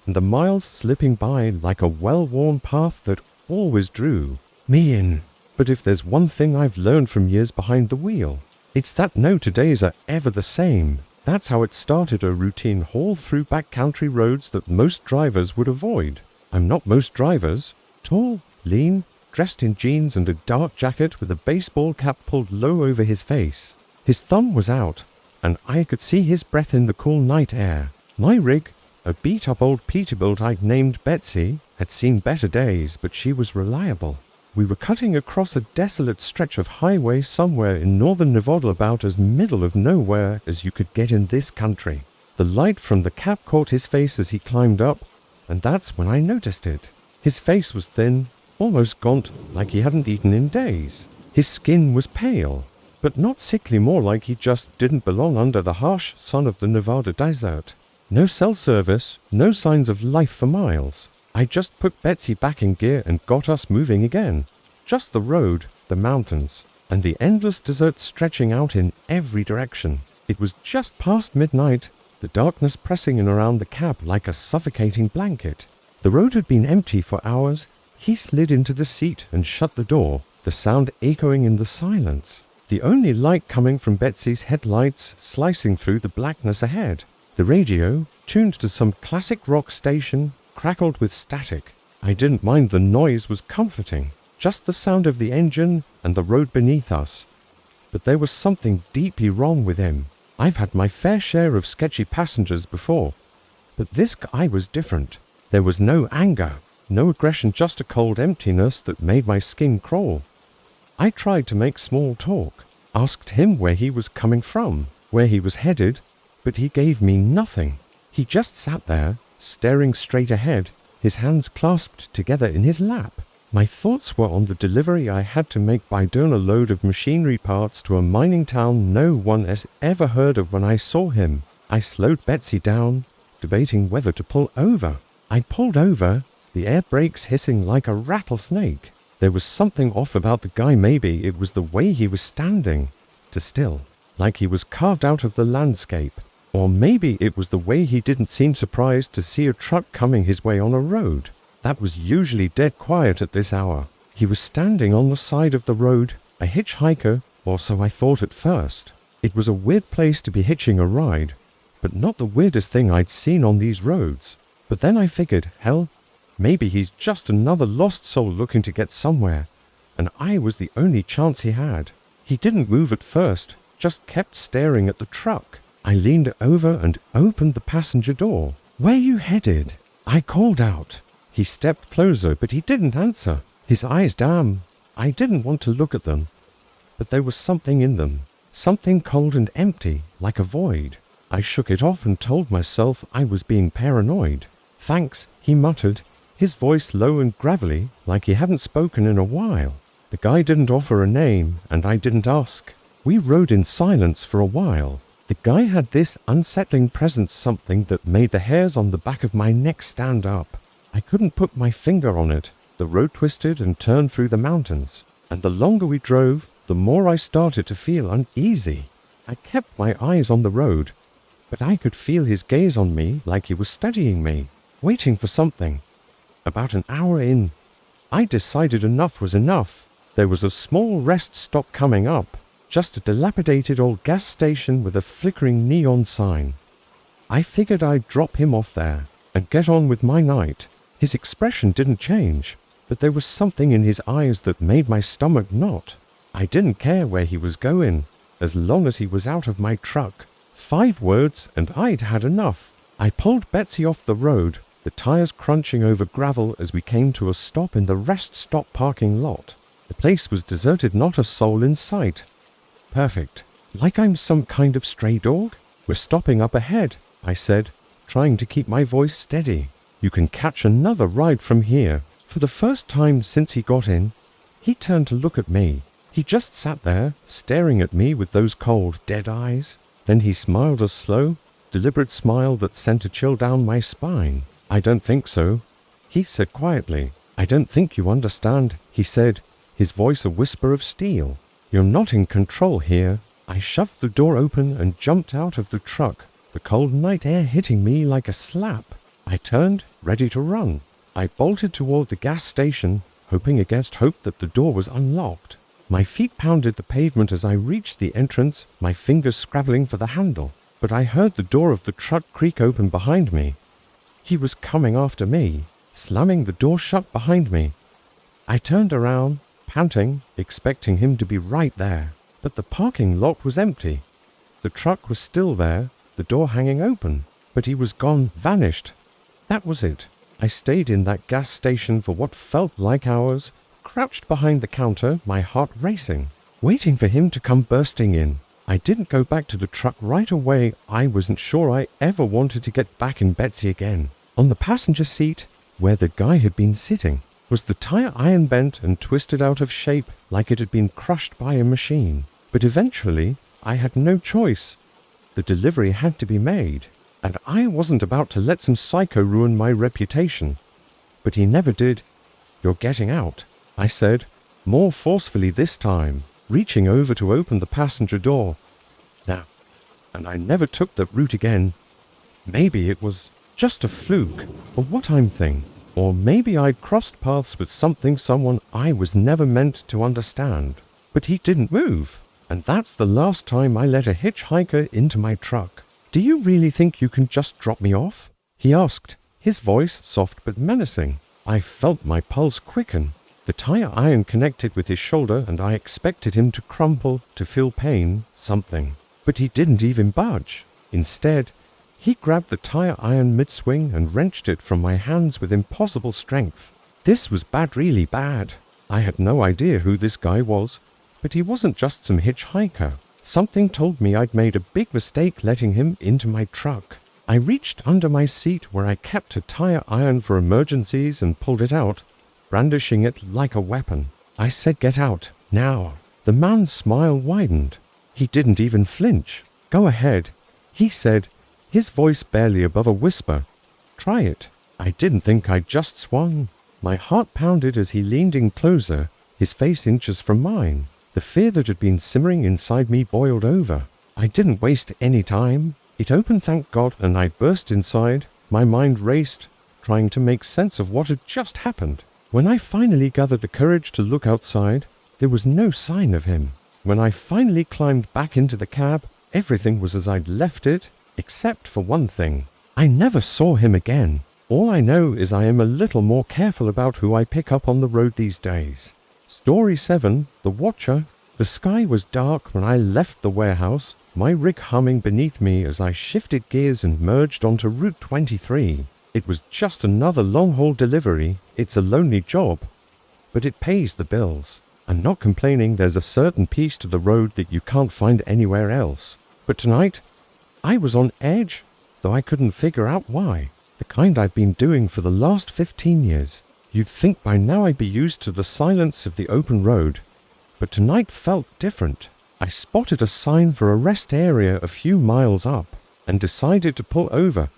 and the miles slipping by like a well-worn path that always drew me in. But if there's one thing I've learned from years behind the wheel, it's that no days are ever the same. That's how it started, a routine haul through backcountry roads that most drivers would avoid. I'm not most drivers. Tall, lean, dressed in jeans and a dark jacket with a baseball cap pulled low over his face. His thumb was out, and I could see his breath in the cool night air. My rig, a beat-up old Peterbilt I'd named Betsy, had seen better days, but she was reliable. We were cutting across a desolate stretch of highway somewhere in northern Nevada, about as middle of nowhere as you could get in this country. The light from the cap caught his face as he climbed up, and that's when I noticed it. His face was thin, almost gaunt, like he hadn't eaten in days. His skin was pale, but not sickly, more like he just didn't belong under the harsh sun of the Nevada desert. No cell service, no signs of life for miles. I just put Betsy back in gear and got us moving again. Just the road, the mountains, and the endless desert stretching out in every direction. It was just past midnight, the darkness pressing in around the cab like a suffocating blanket. The road had been empty for hours. He slid into the seat and shut the door, the sound echoing in the silence. The only light coming from Betsy's headlights slicing through the blackness ahead. The radio, tuned to some classic rock station, crackled with static. I didn't mind, the noise was comforting. Just the sound of the engine and the road beneath us. But there was something deeply wrong with him. I've had my fair share of sketchy passengers before, but this guy was different. There was no anger, no aggression, just a cold emptiness that made my skin crawl. I tried to make small talk, asked him where he was coming from, where he was headed, but he gave me nothing. He just sat there, staring straight ahead, his hands clasped together in his lap. My thoughts were on the delivery I had to make by doing a load of machinery parts to a mining town no one has ever heard of. When I saw him, I slowed Betsy down, debating whether to pull over. I pulled over, the air brakes hissing like a rattlesnake. There was something off about the guy. Maybe it was the way he was standing, still, like he was carved out of the landscape. Or maybe it was the way he didn't seem surprised to see a truck coming his way on a road that was usually dead quiet at this hour. He was standing on the side of the road, a hitchhiker, or so I thought at first. It was a weird place to be hitching a ride, but not the weirdest thing I'd seen on these roads. But then I figured, hell, maybe he's just another lost soul looking to get somewhere, and I was the only chance he had. He didn't move at first, just kept staring at the truck. I leaned over and opened the passenger door. "Where you headed?" I called out. He stepped closer, but he didn't answer. His eyes, damn, I didn't want to look at them. But there was something in them, something cold and empty, like a void. I shook it off and told myself I was being paranoid. "Thanks," he muttered, his voice low and gravelly, like he hadn't spoken in a while. The guy didn't offer a name, and I didn't ask. We rode in silence for a while. The guy had this unsettling presence, something that made the hairs on the back of my neck stand up. I couldn't put my finger on it. The road twisted and turned through the mountains, and the longer we drove, the more I started to feel uneasy. I kept my eyes on the road, but I could feel his gaze on me like he was studying me, waiting for something. About an hour in, I decided enough was enough. There was a small rest stop coming up, just a dilapidated old gas station with a flickering neon sign. I figured I'd drop him off there and get on with my night. His expression didn't change, but there was something in his eyes that made my stomach knot. I didn't care where he was going, as long as he was out of my truck. 5 words and I'd had enough. I pulled Betsy off the road, the tires crunching over gravel as we came to a stop in the rest stop parking lot. The place was deserted, not a soul in sight. Perfect. Like I'm some kind of stray dog? "We're stopping up ahead," I said, trying to keep my voice steady. "You can catch another ride from here." For the first time since he got in, he turned to look at me. He just sat there, staring at me with those cold, dead eyes. Then he smiled, a slow, deliberate smile that sent a chill down my spine. "I don't think so," he said quietly. "I don't think you understand," he said, his voice a whisper of steel. "You're not in control here." I shoved the door open and jumped out of the truck, the cold night air hitting me like a slap. I turned, ready to run. I bolted toward the gas station, hoping against hope that the door was unlocked. My feet pounded the pavement as I reached the entrance, my fingers scrabbling for the handle. But I heard the door of the truck creak open behind me. He was coming after me, slamming the door shut behind me. I turned around, panting, expecting him to be right there. But the parking lot was empty. The truck was still there, the door hanging open. But he was gone, vanished. That was it. I stayed in that gas station for what felt like hours, crouched behind the counter, my heart racing, waiting for him to come bursting in. I didn't go back to the truck right away. I wasn't sure I ever wanted to get back in Betsy again. On the passenger seat, where the guy had been sitting, was the tire iron bent and twisted out of shape like it had been crushed by a machine. But eventually, I had no choice. The delivery had to be made, and I wasn't about to let some psycho ruin my reputation. But he never did. "You're getting out," I said, more forcefully this time, reaching over to open the passenger door. Now, and I never took that route again. Maybe it was just a fluke, or what I'm thinking. Or maybe I'd crossed paths with someone I was never meant to understand. But he didn't move, and that's the last time I let a hitchhiker into my truck. "Do you really think you can just drop me off?" he asked, his voice soft but menacing. I felt my pulse quicken. The tire iron connected with his shoulder, and I expected him to crumple, to feel pain, something. But he didn't even budge. Instead, he grabbed the tire iron mid-swing and wrenched it from my hands with impossible strength. This was bad, really bad. I had no idea who this guy was, but he wasn't just some hitchhiker. Something told me I'd made a big mistake letting him into my truck. I reached under my seat where I kept a tire iron for emergencies and pulled it out. brandishing it like a weapon. I said, "Get out, now." The man's smile widened. He didn't even flinch. "Go ahead," he said, his voice barely above a whisper. "Try it." I didn't think I'd just swung. My heart pounded as he leaned in closer, his face inches from mine. The fear that had been simmering inside me boiled over. I didn't waste any time. It opened, thank God, and I burst inside. My mind raced, trying to make sense of what had just happened. When I finally gathered the courage to look outside, there was no sign of him. When I finally climbed back into the cab, everything was as I'd left it, except for one thing. I never saw him again. All I know is I am a little more careful about who I pick up on the road these days. Story 7, The Watcher. The sky was dark when I left the warehouse, my rig humming beneath me as I shifted gears and merged onto Route 23. It was just another long-haul delivery. It's a lonely job, but it pays the bills. I'm not complaining. There's a certain peace to the road that you can't find anywhere else. But tonight, I was on edge, though I couldn't figure out why. The kind I've been doing for the last 15 years. You'd think by now I'd be used to the silence of the open road, but tonight felt different. I spotted a sign for a rest area a few miles up and decided to pull over.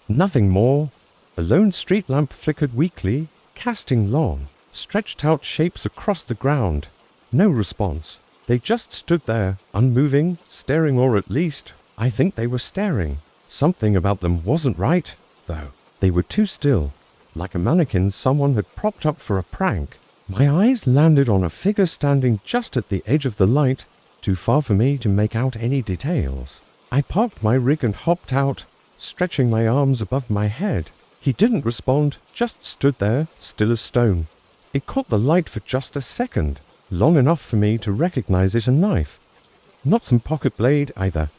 Nothing more. A lone street lamp flickered weakly, casting long, stretched out shapes across the ground. No response. They just stood there, unmoving, staring, or at least, I think they were staring. Something about them wasn't right, though. They were too still, like a mannequin someone had propped up for a prank. My eyes landed on a figure standing just at the edge of the light, too far for me to make out any details. I parked my rig and hopped out, stretching my arms above my head. He didn't respond, just stood there, still as stone. It caught the light for just a second, long enough for me to recognize it a knife. Not some pocket blade either.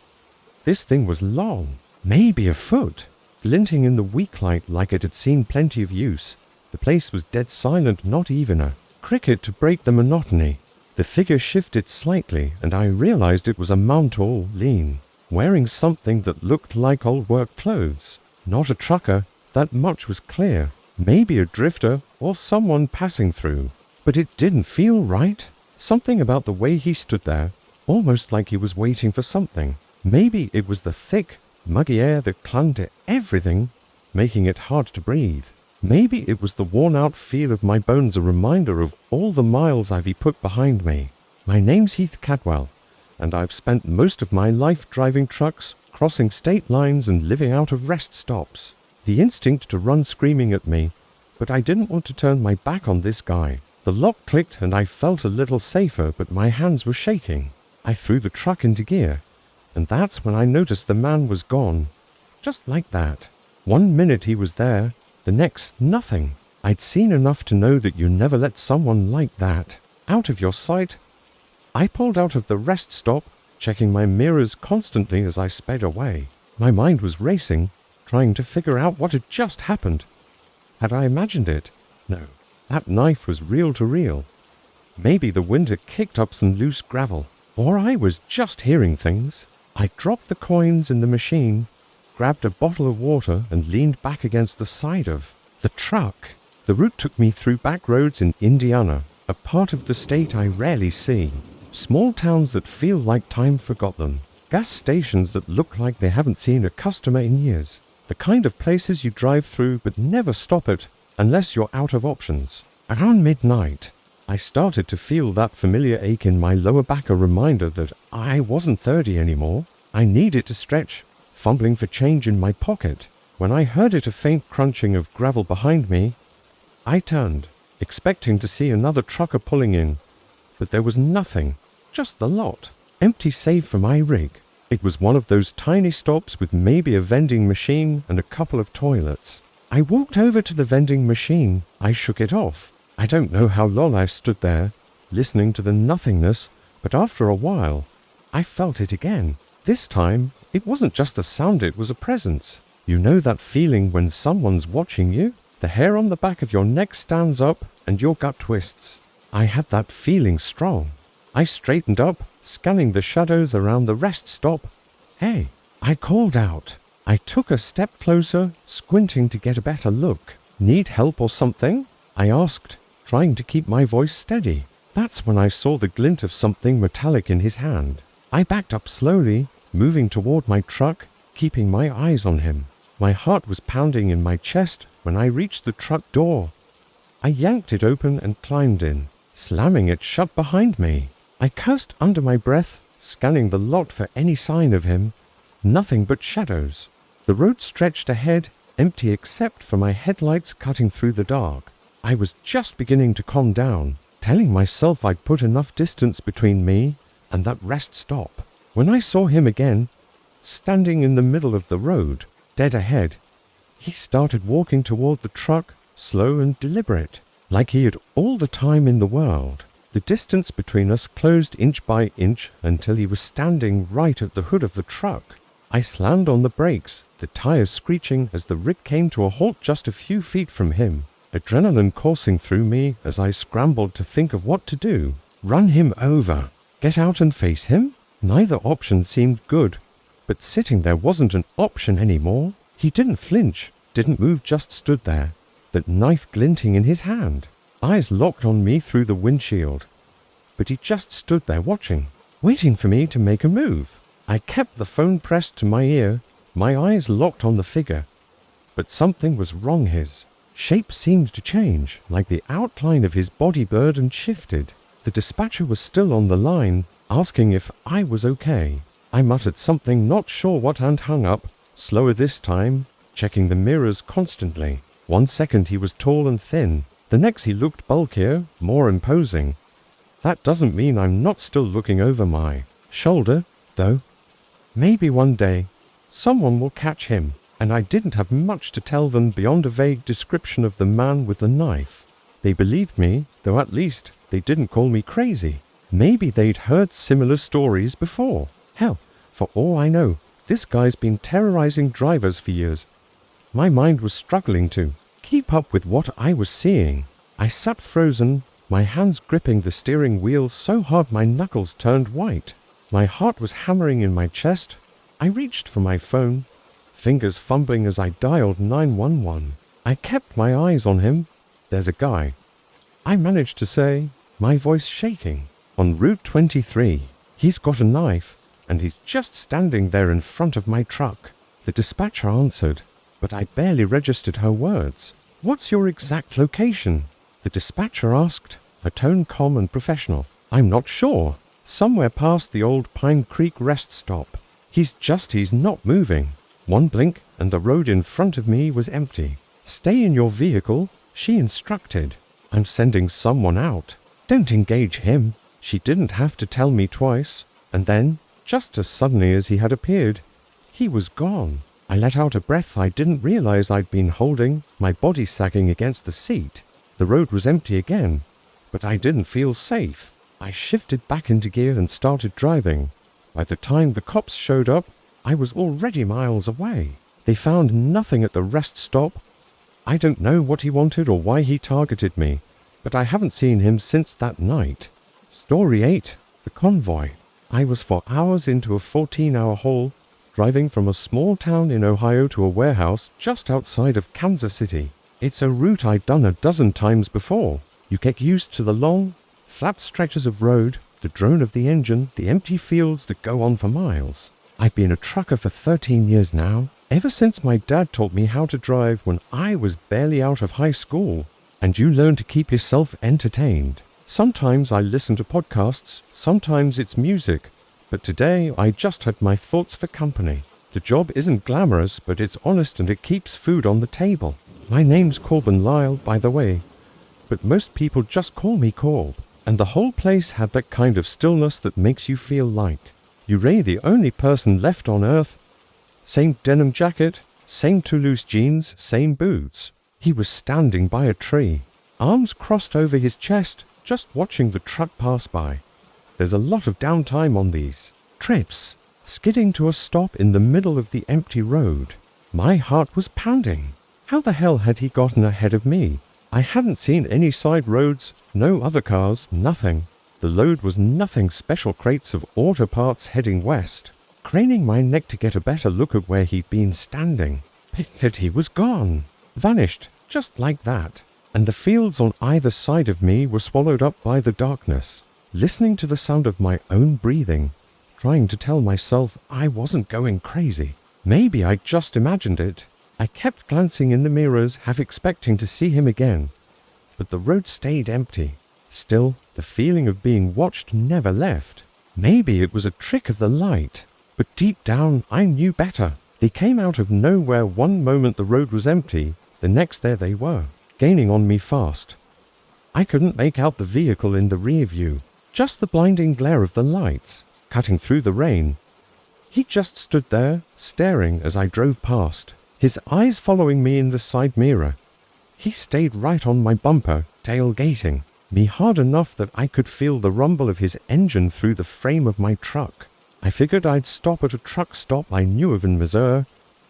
This thing was long, maybe a foot, glinting in the weak light like it had seen plenty of use. The place was dead silent, not even a cricket to break the monotony. The figure shifted slightly, and I realized it was a man, tall, lean, wearing something that looked like old work clothes. Not a trucker, that much was clear. Maybe a drifter or someone passing through. But it didn't feel right. Something about the way he stood there, almost like he was waiting for something. Maybe it was the thick, muggy air that clung to everything, making it hard to breathe. Maybe it was the worn-out feel of my bones, a reminder of all the miles I've put behind me. My name's Heath Cadwell, and I've spent most of my life driving trucks, crossing state lines, and living out of rest stops. The instinct to run screaming at me, but I didn't want to turn my back on this guy. The lock clicked and I felt a little safer, but my hands were shaking. I threw the truck into gear, and that's when I noticed the man was gone. Just like that. 1 minute he was there, the next, nothing. I'd seen enough to know that you never let someone like that out of your sight. I pulled out of the rest stop, checking my mirrors constantly as I sped away. My mind was racing, trying to figure out what had just happened. Had I imagined it? No. That knife was reel to reel. Maybe the wind had kicked up some loose gravel, or I was just hearing things. I dropped the coins in the machine, grabbed a bottle of water, and leaned back against the side of the truck. The route took me through back roads in Indiana, a part of the state I rarely see. Small towns that feel like time forgot them. Gas stations that look like they haven't seen a customer in years. The kind of places you drive through but never stop at unless you're out of options. Around midnight, I started to feel that familiar ache in my lower back, a reminder that I wasn't 30 anymore. I needed to stretch, fumbling for change in my pocket. When I heard a faint crunching of gravel behind me, I turned, expecting to see another trucker pulling in, but there was nothing, just the lot, empty save for my rig. It was one of those tiny stops with maybe a vending machine and a couple of toilets. I walked over to the vending machine. I shook it off. I don't know how long I stood there, listening to the nothingness, but after a while, I felt it again. This time, it wasn't just a sound, it was a presence. You know that feeling when someone's watching you? The hair on the back of your neck stands up and your gut twists. I had that feeling strong. I straightened up, scanning the shadows around the rest stop. "Hey," I called out. I took a step closer, squinting to get a better look. "Need help or something?" I asked. trying to keep my voice steady. That's when I saw the glint of something metallic in his hand. I backed up slowly, moving toward my truck, keeping my eyes on him. My heart was pounding in my chest when I reached the truck door. I yanked it open and climbed in, slamming it shut behind me. I cursed under my breath, scanning the lot for any sign of him. Nothing but shadows. The road stretched ahead, empty except for my headlights cutting through the dark. I was just beginning to calm down, telling myself I'd put enough distance between me and that rest stop, when I saw him again, standing in the middle of the road, dead ahead. He started walking toward the truck, slow and deliberate, like he had all the time in the world. The distance between us closed inch by inch until he was standing right at the hood of the truck. I slammed on the brakes, the tires screeching as the rig came to a halt just a few feet from him. Adrenaline coursing through me as I scrambled to think of what to do. Run him over. Get out and face him? Neither option seemed good, but sitting there wasn't an option anymore. He didn't flinch, didn't move, just stood there, that knife glinting in his hand. Eyes locked on me through the windshield. But he just stood there watching, waiting for me to make a move. I kept the phone pressed to my ear, my eyes locked on the figure. But something was wrong. His shape seemed to change, like the outline of his body blurred and shifted. The dispatcher was still on the line, asking if I was okay. I muttered something, not sure what, and hung up, slower this time, checking the mirrors constantly. 1 second he was tall and thin. The next he looked bulkier, more imposing. That doesn't mean I'm not still looking over my shoulder, though. Maybe one day, someone will catch him, and I didn't have much to tell them beyond a vague description of the man with the knife. They believed me, though at least they didn't call me crazy. Maybe they'd heard similar stories before. Hell, for all I know, this guy's been terrorizing drivers for years. My mind was struggling to keep up with what I was seeing. I sat frozen, my hands gripping the steering wheel so hard my knuckles turned white. My heart was hammering in my chest. I reached for my phone, fingers fumbling as I dialed 911. I kept my eyes on him. There's a guy, I managed to say, my voice shaking, on Route 23. He's got a knife, and he's just standing there in front of my truck. The dispatcher answered, but I barely registered her words. What's your exact location? The dispatcher asked, her tone calm and professional. I'm not sure. Somewhere past the old Pine Creek rest stop. He's not moving. One blink, and the road in front of me was empty. Stay in your vehicle, she instructed. I'm sending someone out. Don't engage him. She didn't have to tell me twice. And then, just as suddenly as he had appeared, he was gone. I let out a breath I didn't realize I'd been holding, my body sagging against the seat. The road was empty again, but I didn't feel safe. I shifted back into gear and started driving. By the time the cops showed up, I was already miles away. They found nothing at the rest stop. I don't know what he wanted or why he targeted me, but I haven't seen him since that night. Story 8. The convoy. I was for hours into a 14-hour haul, driving from a small town in Ohio to a warehouse just outside of Kansas City. It's a route I'd done a dozen times before. You get used to the long, flat stretches of road, the drone of the engine, the empty fields that go on for miles. I've been a trucker for 13 years now, ever since my dad taught me how to drive when I was barely out of high school. And you learn to keep yourself entertained. Sometimes I listen to podcasts, sometimes it's music, but today I just had my thoughts for company. The job isn't glamorous, but it's honest and it keeps food on the table. My name's Corbin Lyle, by the way, but most people just call me Corb. And the whole place had that kind of stillness that makes you feel like you're the only person left on earth. Same denim jacket, same Toulouse jeans, same boots. He was standing by a tree, arms crossed over his chest, just watching the truck pass by. There's a lot of downtime on these trips, skidding to a stop in the middle of the empty road. My heart was pounding. How the hell had he gotten ahead of me? I hadn't seen any side roads, no other cars, nothing. The load was nothing special, crates of auto parts heading west. Craning my neck to get a better look at where he'd been standing. But he was gone. Vanished, just like that. and the fields on either side of me were swallowed up by the darkness. Listening to the sound of my own breathing, trying to tell myself I wasn't going crazy. Maybe I just imagined it. I kept glancing in the mirrors, half expecting to see him again, but the road stayed empty. Still, the feeling of being watched never left. Maybe it was a trick of the light, but deep down I knew better. They came out of nowhere. One moment the road was empty, the next there they were, gaining on me fast. I couldn't make out the vehicle in the rear view, just the blinding glare of the lights, cutting through the rain. He just stood there, staring as I drove past, his eyes following me in the side mirror. He stayed right on my bumper, tailgating me hard enough that I could feel the rumble of his engine through the frame of my truck. I figured I'd stop at a truck stop I knew of in Missouri,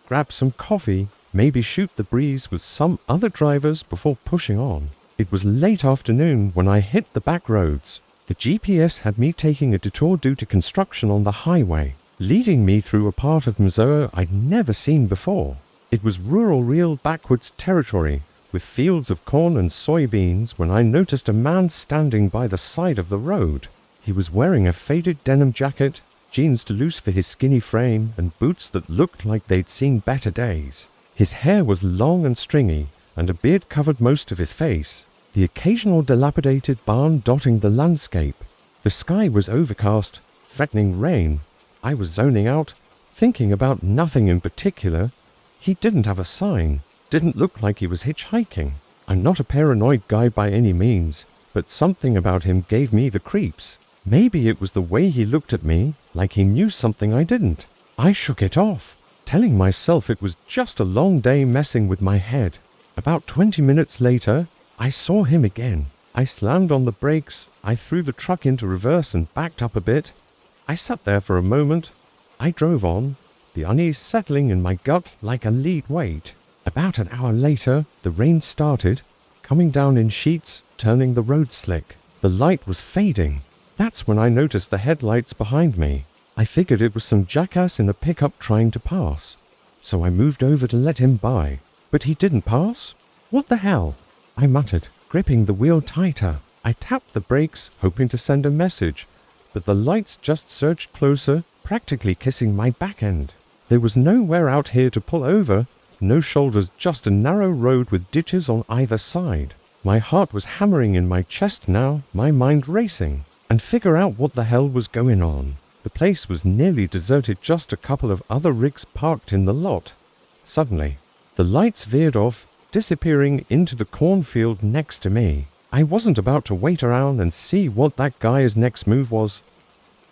grab some coffee, maybe shoot the breeze with some other drivers before pushing on. It was late afternoon when I hit the back roads. The GPS had me taking a detour due to construction on the highway, leading me through a part of Missouri I'd never seen before. It was rural, real backwoods territory, with fields of corn and soybeans, when I noticed a man standing by the side of the road. He was wearing a faded denim jacket, jeans too loose for his skinny frame, and boots that looked like they'd seen better days. His hair was long and stringy, and a beard covered most of his face, the occasional dilapidated barn dotting the landscape. The sky was overcast, threatening rain. I was zoning out, thinking about nothing in particular. He didn't have a sign, didn't look like he was hitchhiking. I'm not a paranoid guy by any means, but something about him gave me the creeps. Maybe it was the way he looked at me, like he knew something I didn't. I shook it off, telling myself it was just a long day messing with my head. About 20 minutes later, I saw him again. I slammed on the brakes, I threw the truck into reverse and backed up a bit. I sat there for a moment. I drove on, the unease settling in my gut like a lead weight. About an hour later, the rain started, coming down in sheets, turning the road slick. The light was fading. That's when I noticed the headlights behind me. I figured it was some jackass in a pickup trying to pass, so I moved over to let him by. But he didn't pass? What the hell? I muttered, gripping the wheel tighter. I tapped the brakes, hoping to send a message, but the lights just surged closer, practically kissing my back end. There was nowhere out here to pull over, no shoulders, just a narrow road with ditches on either side. My heart was hammering in my chest now, my mind racing, and figure out what the hell was going on. The place was nearly deserted, just a couple of other rigs parked in the lot. Suddenly, the lights veered off, disappearing into the cornfield next to me. I wasn't about to wait around and see what that guy's next move was.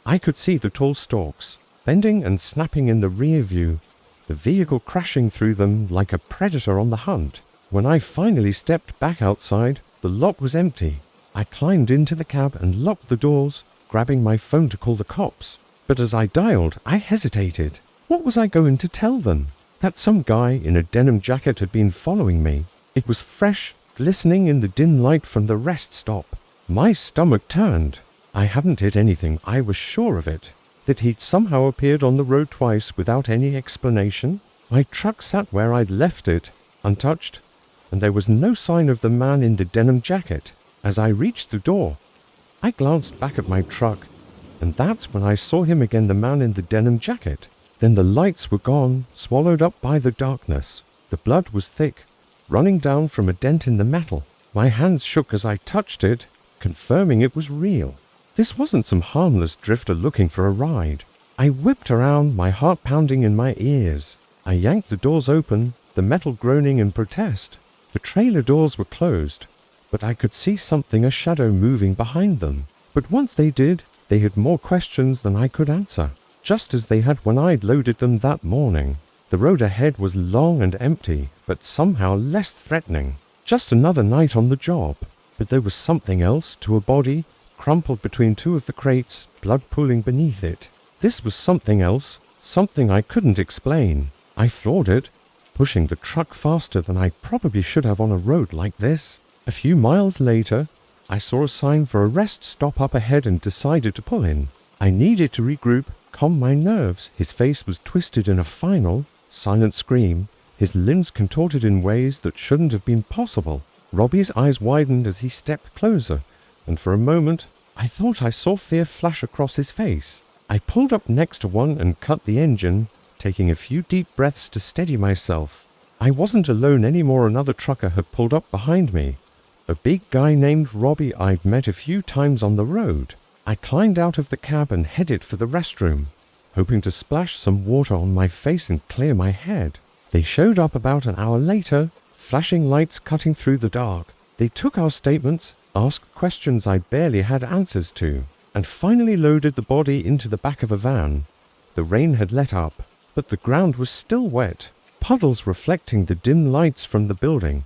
I could see the tall stalks, bending and snapping in the rear view, the vehicle crashing through them like a predator on the hunt. When I finally stepped back outside, the lot was empty. I climbed into the cab and locked the doors, grabbing my phone to call the cops. But as I dialed, I hesitated. What was I going to tell them? That some guy in a denim jacket had been following me. It was fresh, glistening in the dim light from the rest stop. My stomach turned. I hadn't hit anything, I was sure of it. That he'd somehow appeared on the road twice without any explanation. My truck sat where I'd left it, untouched, and there was no sign of the man in the denim jacket. As I reached the door, I glanced back at my truck, and that's when I saw him again, the man in the denim jacket. Then the lights were gone, swallowed up by the darkness. The blood was thick, running down from a dent in the metal. My hands shook as I touched it, confirming it was real. This wasn't some harmless drifter looking for a ride. I whipped around, my heart pounding in my ears. I yanked the doors open, the metal groaning in protest. The trailer doors were closed, but I could see something, a shadow moving behind them. But once they did, they had more questions than I could answer, just as they had when I'd loaded them that morning. The road ahead was long and empty, but somehow less threatening. Just another night on the job. But there was something else, to a body, crumpled between two of the crates, blood pooling beneath it. This was something else, something I couldn't explain. I floored it, pushing the truck faster than I probably should have on a road like this. A few miles later, I saw a sign for a rest stop up ahead and decided to pull in. I needed to regroup, calm my nerves. His face was twisted in a final, silent scream, his limbs contorted in ways that shouldn't have been possible. Robbie's eyes widened as he stepped closer, and for a moment, I thought I saw fear flash across his face. I pulled up next to one and cut the engine, taking a few deep breaths to steady myself. I wasn't alone anymore. Another trucker had pulled up behind me. A big guy named Robbie I'd met a few times on the road. I climbed out of the cab and headed for the restroom, hoping to splash some water on my face and clear my head. They showed up about an hour later, flashing lights cutting through the dark. They took our statements, asked questions I barely had answers to, and finally loaded the body into the back of a van. The rain had let up, but the ground was still wet, puddles reflecting the dim lights from the building.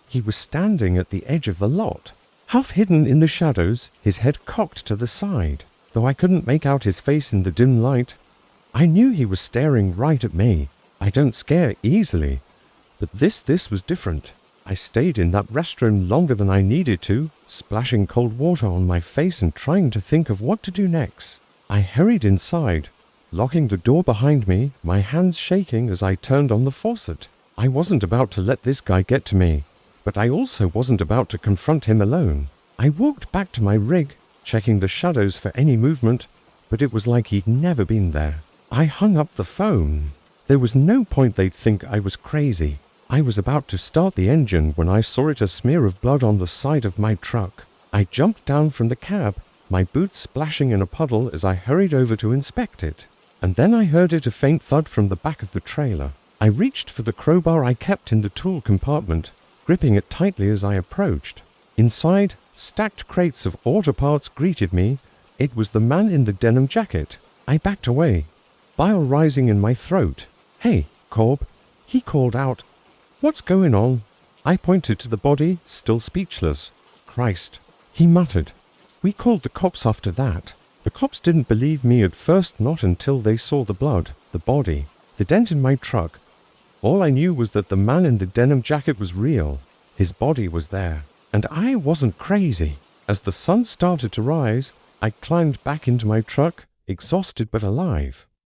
He was standing at the edge of the lot, half hidden in the shadows, his head cocked to the side. Though I couldn't make out his face in the dim light, I knew he was staring right at me. I don't scare easily, but this was different. I stayed in that restroom longer than I needed to, splashing cold water on my face and trying to think of what to do next. I hurried inside, locking the door behind me, my hands shaking as I turned on the faucet. I wasn't about to let this guy get to me, but I also wasn't about to confront him alone. I walked back to my rig, checking the shadows for any movement, but it was like he'd never been there. I hung up the phone. There was no point they'd think I was crazy. I was about to start the engine when I saw a smear of blood on the side of my truck. I jumped down from the cab, my boots splashing in a puddle as I hurried over to inspect it. And then I heard a faint thud from the back of the trailer. I reached for the crowbar I kept in the tool compartment, gripping it tightly as I approached. Inside, stacked crates of auto parts greeted me. It was the man in the denim jacket. I backed away, bile rising in my throat. "Hey, Corb," he called out. "What's going on?" I pointed to the body, still speechless. "Christ," he muttered. "We called the cops after that." The cops didn't believe me at first, not until they saw the blood, the body, the dent in my truck. All I knew was that the man in the denim jacket was real. His body was there, and I wasn't crazy. As the sun started to rise, I climbed back into my truck, exhausted but alive.